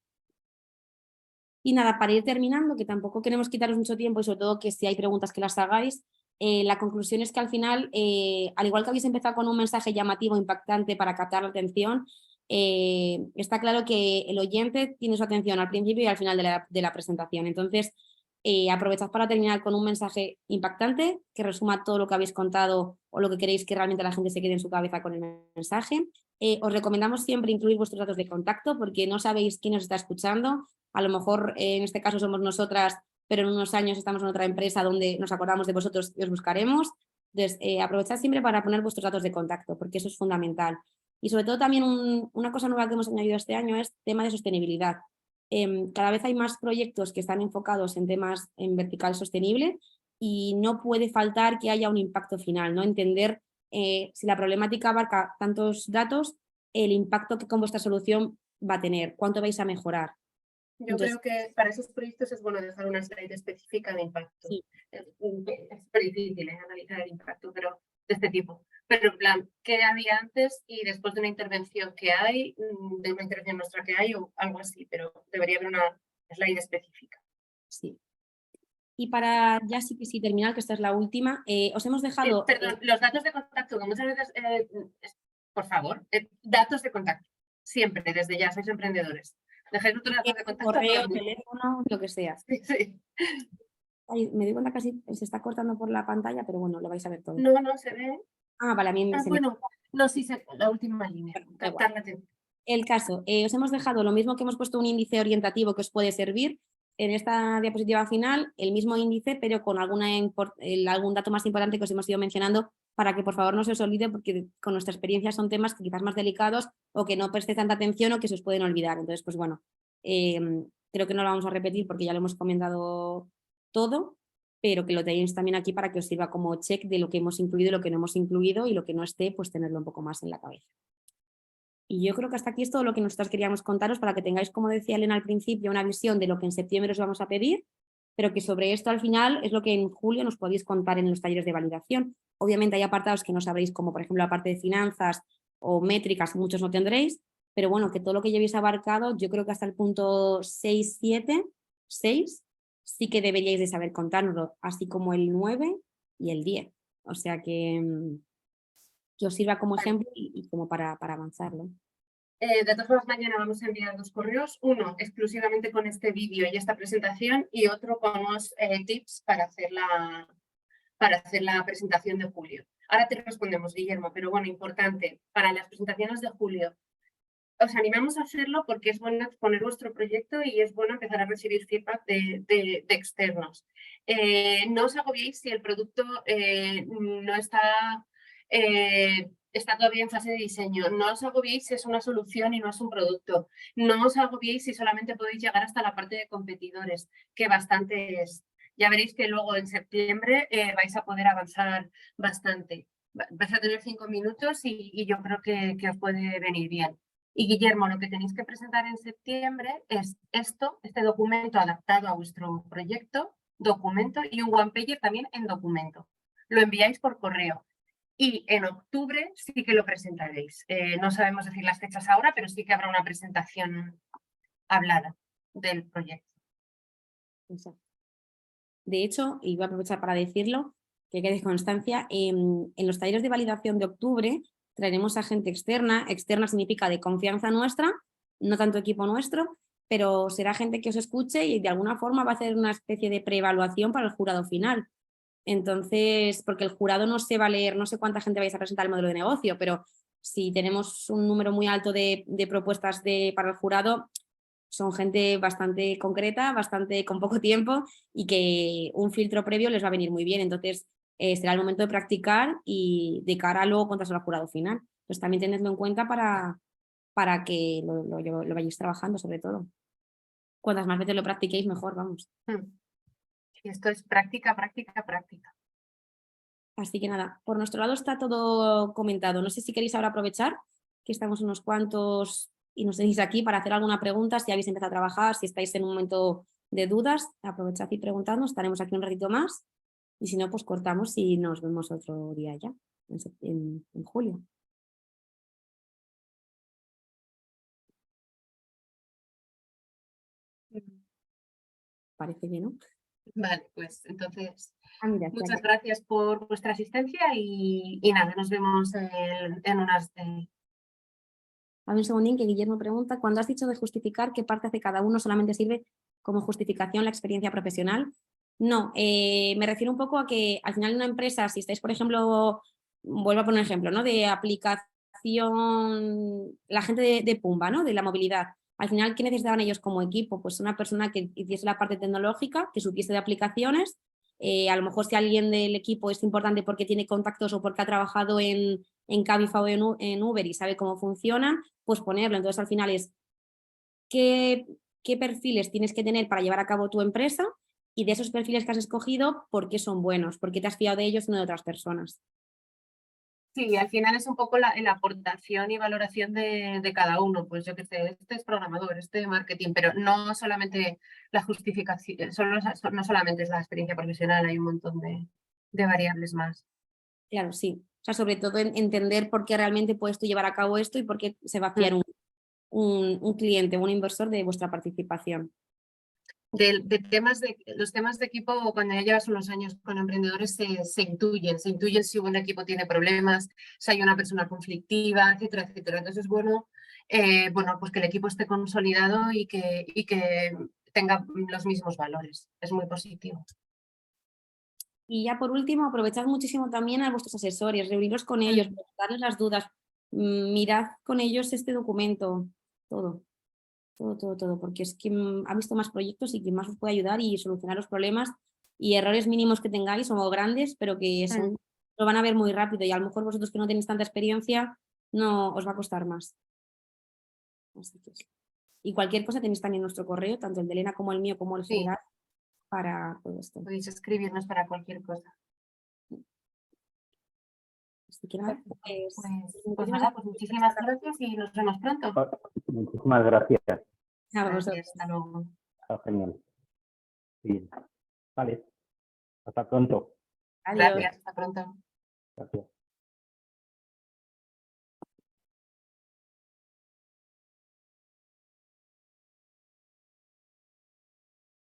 Y nada, para ir terminando, que tampoco queremos quitaros mucho tiempo y sobre todo que si hay preguntas que las hagáis, la conclusión es que al final, al igual que habéis empezado con un mensaje llamativo, impactante para captar la atención, está claro que el oyente tiene su atención al principio y al final de la presentación. Entonces, aprovechad para terminar con un mensaje impactante que resuma todo lo que habéis contado o lo que queréis que realmente la gente se quede en su cabeza con el mensaje. Os recomendamos siempre incluir vuestros datos de contacto porque no sabéis quién os está escuchando. A lo mejor en este caso somos nosotras, pero en unos años estamos en otra empresa donde nos acordamos de vosotros y os buscaremos. Entonces, aprovechad siempre para poner vuestros datos de contacto, porque eso es fundamental. Y sobre todo también una cosa nueva que hemos añadido este año es tema de sostenibilidad. Cada vez hay más proyectos que están enfocados en temas en vertical sostenible y no puede faltar que haya un impacto final, ¿no? Entender si la problemática abarca tantos datos, el impacto que con vuestra solución va a tener, cuánto vais a mejorar. Yo creo que para esos proyectos es bueno dejar una slide específica de impacto. Sí. Es súper difícil analizar el impacto, pero de este tipo. Pero en plan, ¿qué había antes y después de una intervención que hay, de una intervención nuestra que hay o algo así? Pero debería haber una slide específica. Sí. Y para ya sí que sí terminar, que esta es la última, os hemos dejado... Perdón, los datos de contacto, que muchas veces, por favor, datos de contacto. Siempre, desde ya, sois emprendedores. Dejáis otros datos de contacto. Correo, teléfono, lo que sea. Sí, sí. Ay, me doy cuenta casi se está cortando por la pantalla, pero bueno, lo vais a ver todo. No, no se ve. Ah, vale, a mí se me... Bueno, no, sí, la última línea. Bueno, da igual. Captar la atención. El caso, os hemos dejado lo mismo que hemos puesto un índice orientativo que os puede servir. En esta diapositiva final, el mismo índice, pero con algún dato más importante que os hemos ido mencionando para que por favor no se os olvide, porque con nuestra experiencia son temas quizás más delicados o que no prestéis tanta atención o que se os pueden olvidar. Entonces, pues bueno, creo que no lo vamos a repetir porque ya lo hemos comentado todo, pero que lo tenéis también aquí para que os sirva como check de lo que hemos incluido y lo que no hemos incluido, y lo que no esté, pues tenerlo un poco más en la cabeza. Y yo creo que hasta aquí es todo lo que nosotros queríamos contaros para que tengáis, como decía Elena al principio, una visión de lo que en septiembre os vamos a pedir, pero que sobre esto al final es lo que en julio nos podéis contar en los talleres de validación. Obviamente hay apartados que no sabréis, como por ejemplo la parte de finanzas o métricas, muchos no tendréis, pero bueno, que todo lo que llevéis abarcado, yo creo que hasta el punto 6, 7, 6, sí que deberíais de saber contárnoslo, así como el 9 y el 10. O sea que os sirva como ejemplo y como para avanzarlo. De todas formas, mañana vamos a enviar 2 correos, uno exclusivamente con este vídeo y esta presentación y otro con unos tips para hacer la presentación de julio. Ahora te respondemos, Guillermo, pero bueno, importante, para las presentaciones de julio, os animamos a hacerlo porque es bueno exponer vuestro proyecto y es bueno empezar a recibir feedback de externos. No os agobiéis si el producto no está... está todavía en fase de diseño. No os agobiéis si es una solución y no es un producto. No os agobiéis si solamente podéis llegar hasta la parte de competidores, que bastante es. Ya veréis que luego en septiembre vais a poder avanzar bastante. Vais a tener 5 minutos y yo creo que os puede venir bien. Y Guillermo, lo que tenéis que presentar en septiembre es este documento adaptado a vuestro proyecto, documento, y un one-pager también en documento. Lo enviáis por correo. Y en octubre sí que lo presentaréis. No sabemos decir las fechas ahora, pero sí que habrá una presentación hablada del proyecto. Exacto. De hecho, y voy a aprovechar para decirlo, que quede constancia, en los talleres de validación de octubre traeremos a gente externa. Externa significa de confianza nuestra, no tanto equipo nuestro, pero será gente que os escuche y de alguna forma va a hacer una especie de preevaluación para el jurado final. Entonces, porque el jurado no se va a leer, no sé cuánta gente vais a presentar el modelo de negocio, pero si tenemos un número muy alto de propuestas para el jurado, son gente bastante concreta, bastante con poco tiempo y que un filtro previo les va a venir muy bien. Entonces, será el momento de practicar y de cara a luego contárselo al jurado final. Pues también tenedlo en cuenta para que lo vayáis trabajando, sobre todo. Cuantas más veces lo practiquéis, mejor, vamos. Esto es práctica, práctica, práctica. Así que nada, por nuestro lado está todo comentado. No sé si queréis ahora aprovechar que estamos unos cuantos y nos tenéis aquí para hacer alguna pregunta, si habéis empezado a trabajar, si estáis en un momento de dudas, aprovechad y preguntadnos, estaremos aquí un ratito más y si no, pues cortamos y nos vemos otro día ya, en julio. Parece bien, ¿no? Vale, pues entonces Mira, muchas gracias por vuestra asistencia y nada, nos vemos en unas... A un segundín que Guillermo pregunta, cuando has dicho de justificar qué parte hace cada uno, ¿solamente sirve como justificación la experiencia profesional? No, me refiero un poco a que al final en una empresa, si estáis, por ejemplo, vuelvo a poner un ejemplo, ¿no? De aplicación, la gente de Pumba, ¿no? De la movilidad. Al final, ¿qué necesitaban ellos como equipo? Pues una persona que hiciese la parte tecnológica, que supiese de aplicaciones. A lo mejor si alguien del equipo es importante porque tiene contactos o porque ha trabajado en Cabify o en Uber y sabe cómo funcionan, pues ponerlo. Entonces, al final es qué perfiles tienes que tener para llevar a cabo tu empresa y de esos perfiles que has escogido, ¿por qué son buenos? ¿Por qué te has fiado de ellos y no de otras personas? Sí, al final es un poco la aportación y valoración de cada uno. Pues yo qué sé, este es programador, este marketing, pero no solamente la justificación, no solamente es la experiencia profesional, hay un montón de variables más. Claro, sí. O sea, sobre todo entender por qué realmente puedes tú llevar a cabo esto y por qué se va a fiar un cliente, un inversor de vuestra participación. Los temas de equipo, cuando ya llevas unos años con emprendedores, se intuyen si un equipo tiene problemas, si hay una persona conflictiva, etcétera, etcétera. Entonces es bueno bueno, pues que el equipo esté consolidado y que tenga los mismos valores. Es muy positivo. Y ya por último, aprovechad muchísimo también a vuestros asesores, reuniros con ellos, preguntarles las dudas, mirad con ellos este documento, todo, porque es quien ha visto más proyectos y quien más os puede ayudar y solucionar los problemas y errores mínimos que tengáis o grandes, pero que lo van a ver muy rápido y a lo mejor vosotros que no tenéis tanta experiencia, no os va a costar más. Así que, y cualquier cosa tenéis también nuestro correo, tanto el de Elena como el mío, como el general, para todo esto. Podéis escribirnos para cualquier cosa. Así que nada, Pues nada, pues muchísimas gracias y nos vemos pronto. Muchísimas gracias. Gracias, hasta luego. Está genial. Bien. Vale. Hasta pronto. Adiós. Gracias, hasta pronto. Gracias.